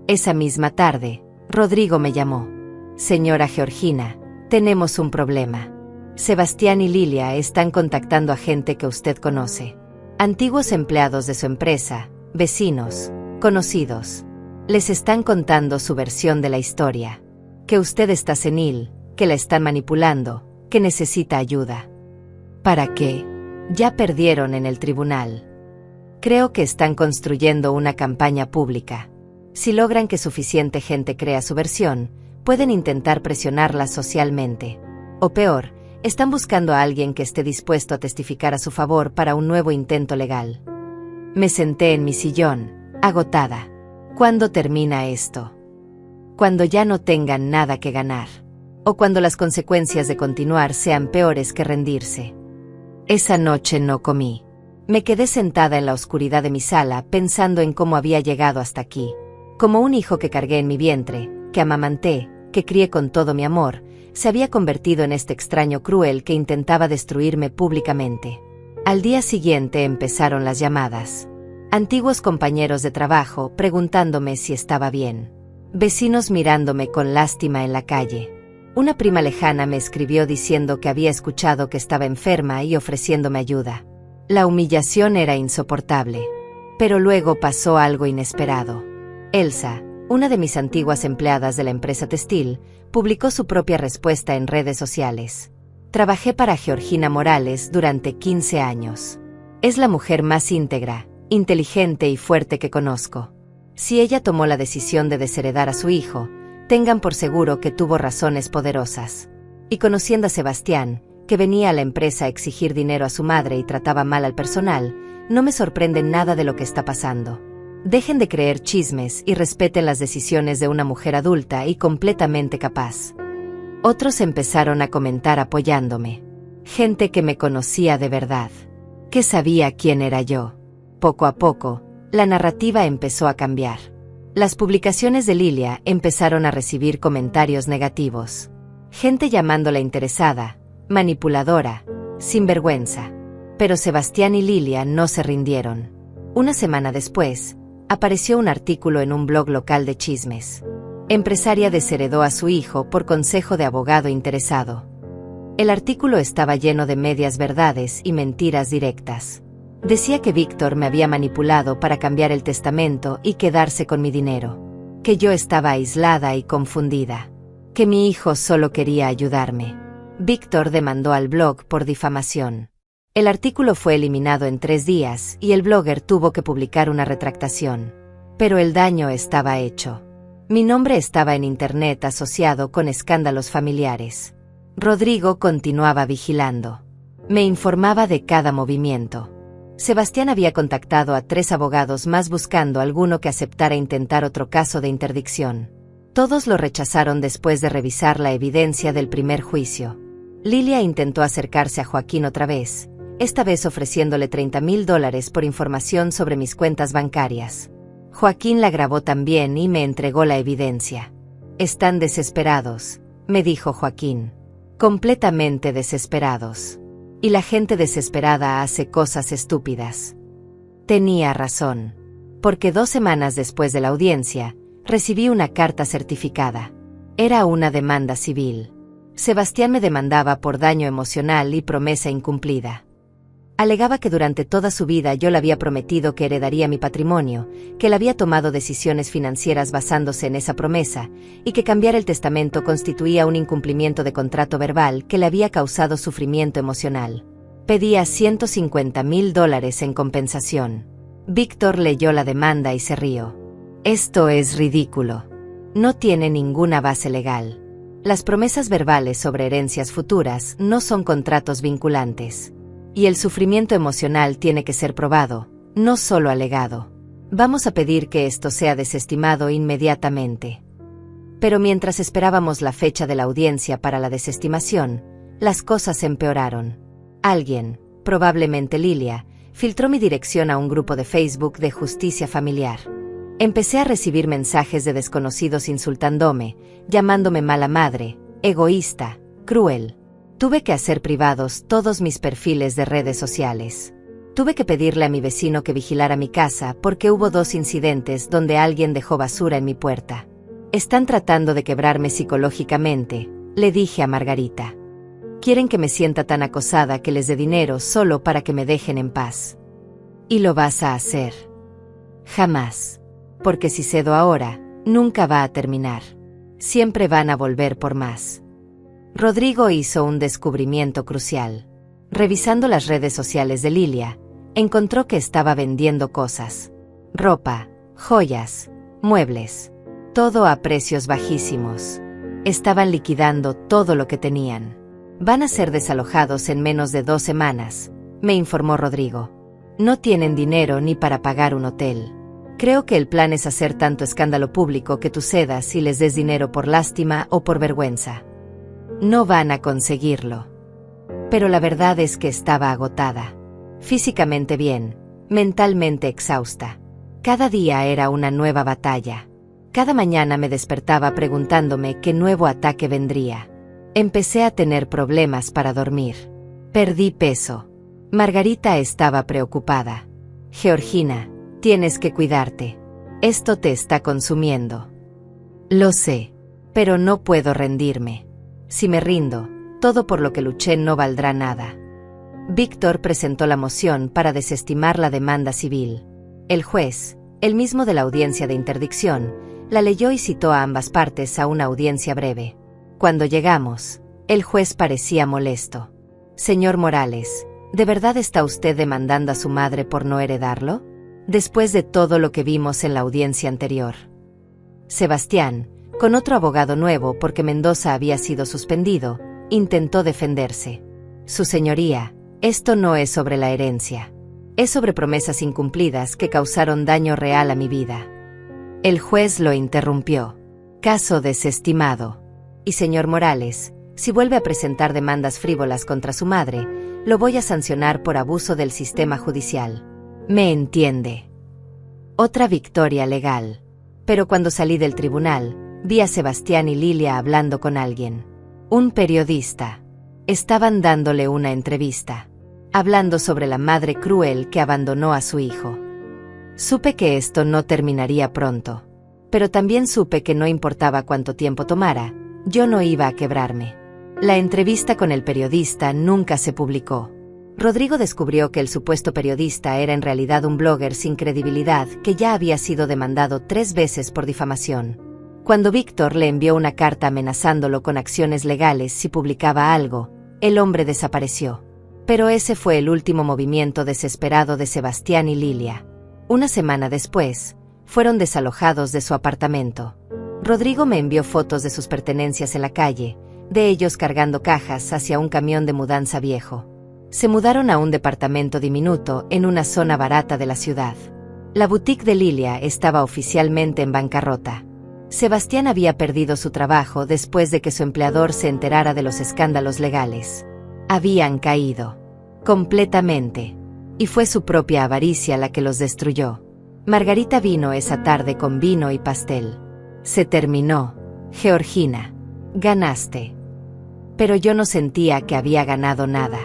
Esa misma tarde, Rodrigo me llamó. Señora Georgina, tenemos un problema. Sebastián y Lilia están contactando a gente que usted conoce. Antiguos empleados de su empresa, vecinos, conocidos. Les están contando su versión de la historia. Que usted está senil, que la están manipulando, que necesita ayuda. ¿Para qué? Ya perdieron en el tribunal. Creo que están construyendo una campaña pública. Si logran que suficiente gente crea su versión, pueden intentar presionarla socialmente. O peor, están buscando a alguien que esté dispuesto a testificar a su favor para un nuevo intento legal. Me senté en mi sillón, agotada. ¿Cuándo termina esto? Cuando ya no tengan nada que ganar. O cuando las consecuencias de continuar sean peores que rendirse. Esa noche no comí. Me quedé sentada en la oscuridad de mi sala pensando en cómo había llegado hasta aquí. Como un hijo que cargué en mi vientre, que amamanté, que crié con todo mi amor, se había convertido en este extraño cruel que intentaba destruirme públicamente. Al día siguiente empezaron las llamadas. Antiguos compañeros de trabajo preguntándome si estaba bien. Vecinos mirándome con lástima en la calle. Una prima lejana me escribió diciendo que había escuchado que estaba enferma y ofreciéndome ayuda. La humillación era insoportable. Pero luego pasó algo inesperado. Elsa, una de mis antiguas empleadas de la empresa textil, publicó su propia respuesta en redes sociales. Trabajé para Georgina Morales durante 15 años. Es la mujer más íntegra, inteligente y fuerte que conozco. Si ella tomó la decisión de desheredar a su hijo, tengan por seguro que tuvo razones poderosas. Y conociendo a Sebastián, que venía a la empresa a exigir dinero a su madre y trataba mal al personal, no me sorprende nada de lo que está pasando. Dejen de creer chismes y respeten las decisiones de una mujer adulta y completamente capaz. Otros empezaron a comentar apoyándome. Gente que me conocía de verdad. Que sabía quién era yo. Poco a poco, la narrativa empezó a cambiar. Las publicaciones de Lilia empezaron a recibir comentarios negativos. Gente llamándola interesada, manipuladora, sinvergüenza. Pero Sebastián y Lilia no se rindieron. Una semana después, apareció un artículo en un blog local de chismes. Empresaria desheredó a su hijo por consejo de abogado interesado. El artículo estaba lleno de medias verdades y mentiras directas. Decía que Víctor me había manipulado para cambiar el testamento y quedarse con mi dinero. Que yo estaba aislada y confundida. Que mi hijo solo quería ayudarme. Víctor demandó al blog por difamación. El artículo fue eliminado en 3 días y el blogger tuvo que publicar una retractación. Pero el daño estaba hecho. Mi nombre estaba en internet asociado con escándalos familiares. Rodrigo continuaba vigilando. Me informaba de cada movimiento. Sebastián había contactado a 3 abogados más buscando alguno que aceptara intentar otro caso de interdicción. Todos lo rechazaron después de revisar la evidencia del primer juicio. Lilia intentó acercarse a Joaquín otra vez, esta vez ofreciéndole $30,000 por información sobre mis cuentas bancarias. Joaquín la grabó también y me entregó la evidencia. Están desesperados, me dijo Joaquín. Completamente desesperados. Y la gente desesperada hace cosas estúpidas. Tenía razón. Porque 2 semanas después de la audiencia, recibí una carta certificada. Era una demanda civil. Sebastián me demandaba por daño emocional y promesa incumplida. Alegaba que durante toda su vida yo le había prometido que heredaría mi patrimonio, que él había tomado decisiones financieras basándose en esa promesa, y que cambiar el testamento constituía un incumplimiento de contrato verbal que le había causado sufrimiento emocional. Pedía $150,000 en compensación. Víctor leyó la demanda y se rió. Esto es ridículo. No tiene ninguna base legal. Las promesas verbales sobre herencias futuras no son contratos vinculantes. Y el sufrimiento emocional tiene que ser probado, no solo alegado. Vamos a pedir que esto sea desestimado inmediatamente. Pero mientras esperábamos la fecha de la audiencia para la desestimación, las cosas empeoraron. Alguien, probablemente Lilia, filtró mi dirección a un grupo de Facebook de justicia familiar. Empecé a recibir mensajes de desconocidos insultándome, llamándome mala madre, egoísta, cruel. Tuve que hacer privados todos mis perfiles de redes sociales. Tuve que pedirle a mi vecino que vigilara mi casa porque hubo 2 incidentes donde alguien dejó basura en mi puerta. Están tratando de quebrarme psicológicamente, le dije a Margarita. Quieren que me sienta tan acosada que les dé dinero solo para que me dejen en paz. ¿Y lo vas a hacer? Jamás. Porque si cedo ahora, nunca va a terminar. Siempre van a volver por más. Rodrigo hizo un descubrimiento crucial. Revisando las redes sociales de Lilia, encontró que estaba vendiendo cosas. Ropa, joyas, muebles. Todo a precios bajísimos. Estaban liquidando todo lo que tenían. Van a ser desalojados en menos de 2 semanas, me informó Rodrigo. No tienen dinero ni para pagar un hotel. Creo que el plan es hacer tanto escándalo público que tú cedas y les des dinero por lástima o por vergüenza. No van a conseguirlo. Pero la verdad es que estaba agotada. Físicamente bien, mentalmente exhausta. Cada día era una nueva batalla. Cada mañana me despertaba preguntándome qué nuevo ataque vendría. Empecé a tener problemas para dormir. Perdí peso. Margarita estaba preocupada. Georgina, tienes que cuidarte. Esto te está consumiendo. Lo sé, pero no puedo rendirme. Si me rindo, todo por lo que luché no valdrá nada. Víctor presentó la moción para desestimar la demanda civil. El juez, el mismo de la audiencia de interdicción, la leyó y citó a ambas partes a una audiencia breve. Cuando llegamos, el juez parecía molesto. Señor Morales, ¿de verdad está usted demandando a su madre por no heredarlo? Después de todo lo que vimos en la audiencia anterior. Sebastián, con otro abogado nuevo porque Mendoza había sido suspendido, intentó defenderse. Su señoría, esto no es sobre la herencia. Es sobre promesas incumplidas que causaron daño real a mi vida. El juez lo interrumpió. Caso desestimado. Y señor Morales, si vuelve a presentar demandas frívolas contra su madre, lo voy a sancionar por abuso del sistema judicial. ¿Me entiende? Otra victoria legal. Pero cuando salí del tribunal, vi a Sebastián y Lilia hablando con alguien. Un periodista. Estaban dándole una entrevista. hablando sobre la madre cruel que abandonó a su hijo. Supe que esto no terminaría pronto, pero también supe que no importaba cuánto tiempo tomara, yo no iba a quebrarme. La entrevista con el periodista nunca se publicó. Rodrigo descubrió que el supuesto periodista era en realidad un blogger sin credibilidad que ya había sido demandado 3 veces por difamación. Cuando Víctor le envió una carta amenazándolo con acciones legales si publicaba algo, el hombre desapareció. Pero ese fue el último movimiento desesperado de Sebastián y Lilia. Una semana después, fueron desalojados de su apartamento. Rodrigo me envió fotos de sus pertenencias en la calle, de ellos cargando cajas hacia un camión de mudanza viejo. Se mudaron a un departamento diminuto en una zona barata de la ciudad. La boutique de Lilia estaba oficialmente en bancarrota. Sebastián había perdido su trabajo después de que su empleador se enterara de los escándalos legales. Habían caído completamente, y fue su propia avaricia la que los destruyó. Margarita vino esa tarde con vino y pastel. Se terminó. Georgina, ganaste. Pero yo no sentía que había ganado nada.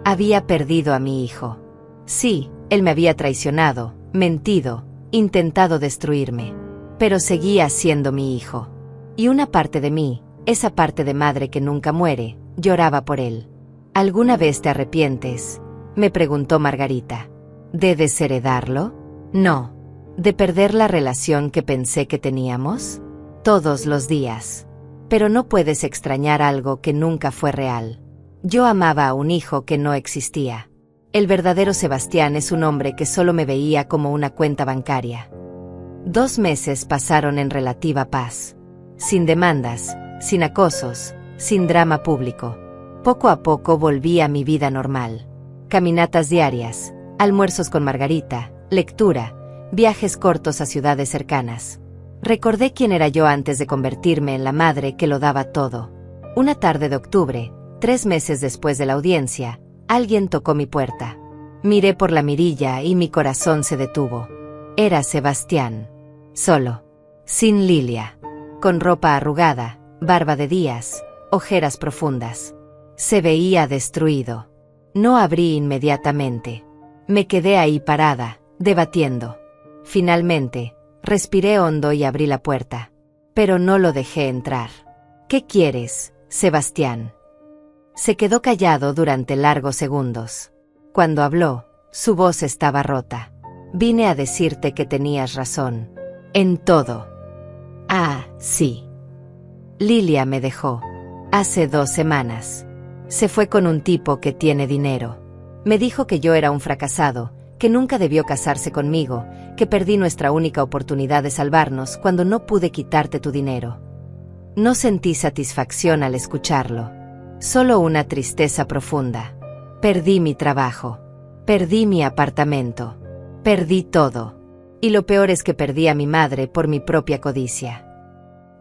Había perdido a mi hijo. Sí, él me había traicionado, mentido, intentado destruirme. Pero seguía siendo mi hijo. Y una parte de mí, esa parte de madre que nunca muere, lloraba por él. ¿Alguna vez te arrepientes?, me preguntó Margarita. ¿De desheredarlo? No. ¿De perder la relación que pensé que teníamos? Todos los días. Pero no puedes extrañar algo que nunca fue real. Yo amaba a un hijo que no existía. El verdadero Sebastián es un hombre que solo me veía como una cuenta bancaria. 2 meses pasaron en relativa paz. Sin demandas, sin acosos, sin drama público. Poco a poco volví a mi vida normal. Caminatas diarias, almuerzos con Margarita, lectura, viajes cortos a ciudades cercanas. Recordé quién era yo antes de convertirme en la madre que lo daba todo. Una tarde de octubre, 3 meses después de la audiencia, alguien tocó mi puerta. Miré por la mirilla y mi corazón se detuvo. Era Sebastián. Solo. Sin Lilia. Con ropa arrugada, barba de días, ojeras profundas. Se veía destruido. No abrí inmediatamente. Me quedé ahí parada, debatiendo. Finalmente, respiré hondo y abrí la puerta. Pero no lo dejé entrar. ¿Qué quieres, Sebastián? Se quedó callado durante largos segundos. Cuando habló, su voz estaba rota. Vine a decirte que tenías razón. En todo. Ah, sí. Lilia me dejó. Hace 2 semanas. Se fue con un tipo que tiene dinero. Me dijo que yo era un fracasado, que nunca debió casarse conmigo, que perdí nuestra única oportunidad de salvarnos cuando no pude quitarte tu dinero. No sentí satisfacción al escucharlo. Solo una tristeza profunda. Perdí mi trabajo. Perdí mi apartamento. Perdí todo. Y lo peor es que perdí a mi madre por mi propia codicia.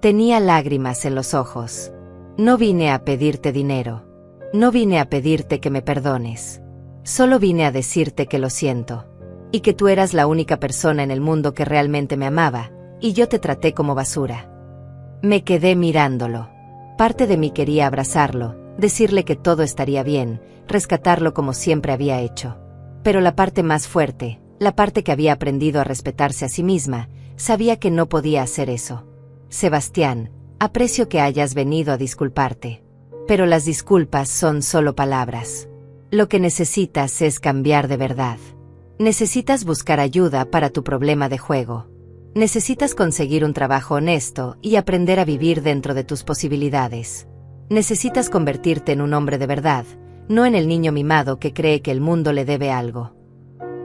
Tenía lágrimas en los ojos. No vine a pedirte dinero. No vine a pedirte que me perdones. Solo vine a decirte que lo siento. Y que tú eras la única persona en el mundo que realmente me amaba, y yo te traté como basura. Me quedé mirándolo. Parte de mí quería abrazarlo, decirle que todo estaría bien, rescatarlo como siempre había hecho. Pero la parte más fuerte, la parte que había aprendido a respetarse a sí misma, sabía que no podía hacer eso. Sebastián, aprecio que hayas venido a disculparte. Pero las disculpas son solo palabras. Lo que necesitas es cambiar de verdad. Necesitas buscar ayuda para tu problema de juego. Necesitas conseguir un trabajo honesto y aprender a vivir dentro de tus posibilidades. Necesitas convertirte en un hombre de verdad, no en el niño mimado que cree que el mundo le debe algo.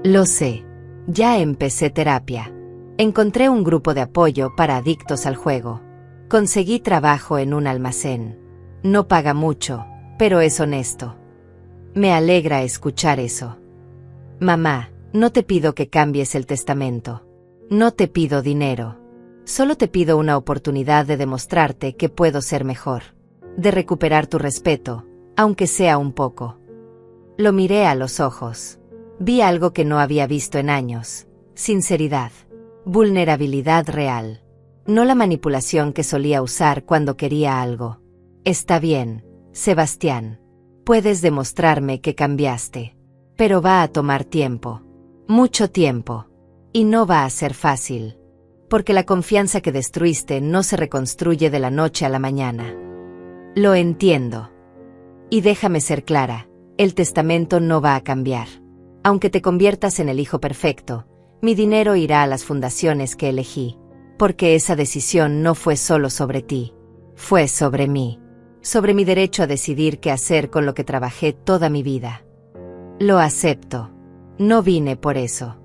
Lo sé. Ya empecé terapia. Encontré un grupo de apoyo para adictos al juego. Conseguí trabajo en un almacén. No paga mucho, pero es honesto. Me alegra escuchar eso. Mamá, no te pido que cambies el testamento. No te pido dinero. Solo te pido una oportunidad de demostrarte que puedo ser mejor. De recuperar tu respeto, aunque sea un poco. Lo miré a los ojos. Vi algo que no había visto en años. Sinceridad. Vulnerabilidad real. No la manipulación que solía usar cuando quería algo. Está bien, Sebastián. Puedes demostrarme que cambiaste. Pero va a tomar tiempo. Mucho tiempo. Y no va a ser fácil. Porque la confianza que destruiste no se reconstruye de la noche a la mañana. Lo entiendo. Y déjame ser clara, el testamento no va a cambiar. Aunque te conviertas en el hijo perfecto, mi dinero irá a las fundaciones que elegí. Porque esa decisión no fue solo sobre ti. Fue sobre mí. Sobre mi derecho a decidir qué hacer con lo que trabajé toda mi vida. Lo acepto. No vine por eso.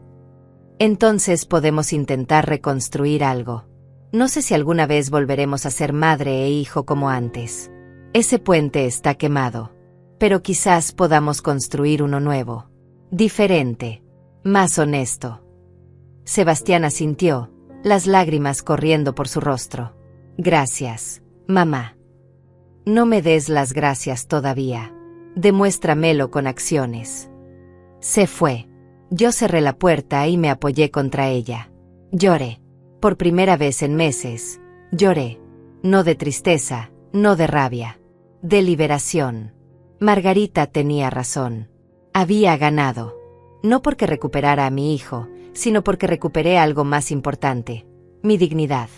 Entonces podemos intentar reconstruir algo. No sé si alguna vez volveremos a ser madre e hijo como antes. Ese puente está quemado. Pero quizás podamos construir uno nuevo. Diferente. Más honesto. Sebastián asintió, las lágrimas corriendo por su rostro. Gracias, mamá. No me des las gracias todavía. Demuéstramelo con acciones. Se fue. Yo cerré la puerta y me apoyé contra ella. Lloré. Por primera vez en meses, lloré. No de tristeza, no de rabia. De liberación. Margarita tenía razón. Había ganado. No porque recuperara a mi hijo, sino porque recuperé algo más importante. Mi dignidad.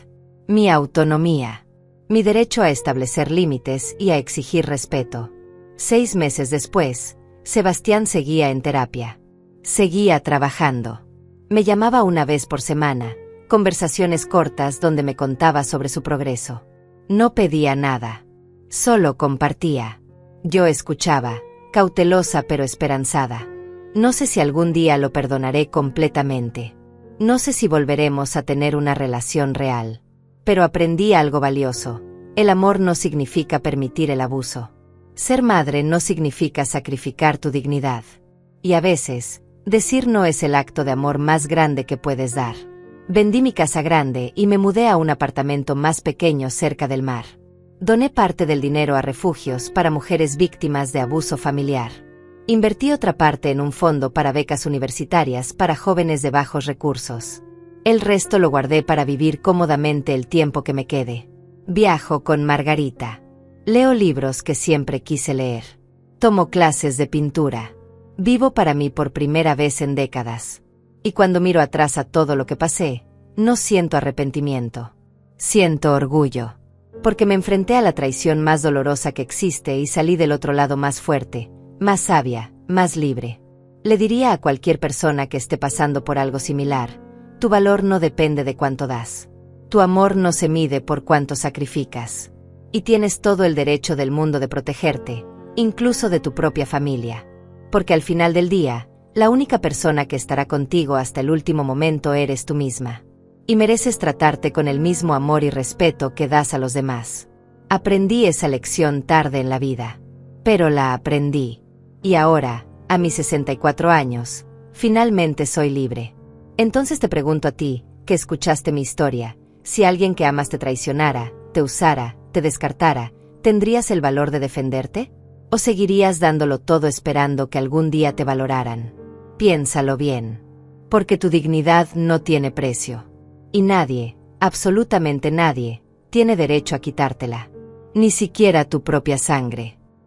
Mi autonomía. Mi derecho a establecer límites y a exigir respeto. 6 meses después, Sebastián seguía en terapia. Seguía trabajando. Me llamaba una vez por semana, conversaciones cortas donde me contaba sobre su progreso. No pedía nada. Solo compartía. Yo escuchaba, cautelosa pero esperanzada. No sé si algún día lo perdonaré completamente. No sé si volveremos a tener una relación real. Pero aprendí algo valioso. El amor no significa permitir el abuso. Ser madre no significa sacrificar tu dignidad. Y a veces, decir no es el acto de amor más grande que puedes dar. Vendí mi casa grande y me mudé a un apartamento más pequeño cerca del mar. Doné parte del dinero a refugios para mujeres víctimas de abuso familiar. Invertí otra parte en un fondo para becas universitarias para jóvenes de bajos recursos. El resto lo guardé para vivir cómodamente el tiempo que me quede. Viajo con Margarita. Leo libros que siempre quise leer. Tomo clases de pintura. Vivo para mí por primera vez en décadas. Y cuando miro atrás a todo lo que pasé, no siento arrepentimiento. Siento orgullo. Porque me enfrenté a la traición más dolorosa que existe y salí del otro lado más fuerte, más sabia, más libre. Le diría a cualquier persona que esté pasando por algo similar, tu valor no depende de cuánto das. Tu amor no se mide por cuánto sacrificas. Y tienes todo el derecho del mundo de protegerte, incluso de tu propia familia. Porque al final del día, la única persona que estará contigo hasta el último momento eres tú misma. Y mereces tratarte con el mismo amor y respeto que das a los demás. Aprendí esa lección tarde en la vida. Pero la aprendí. Y ahora, a mis 64 años, finalmente soy libre. Entonces te pregunto a ti, que escuchaste mi historia, si alguien que amas te traicionara, te usara, te descartara, ¿tendrías el valor de defenderte? ¿O seguirías dándolo todo esperando que algún día te valoraran? Piénsalo bien. Porque tu dignidad no tiene precio. Y nadie, absolutamente nadie, tiene derecho a quitártela. Ni siquiera tu propia sangre.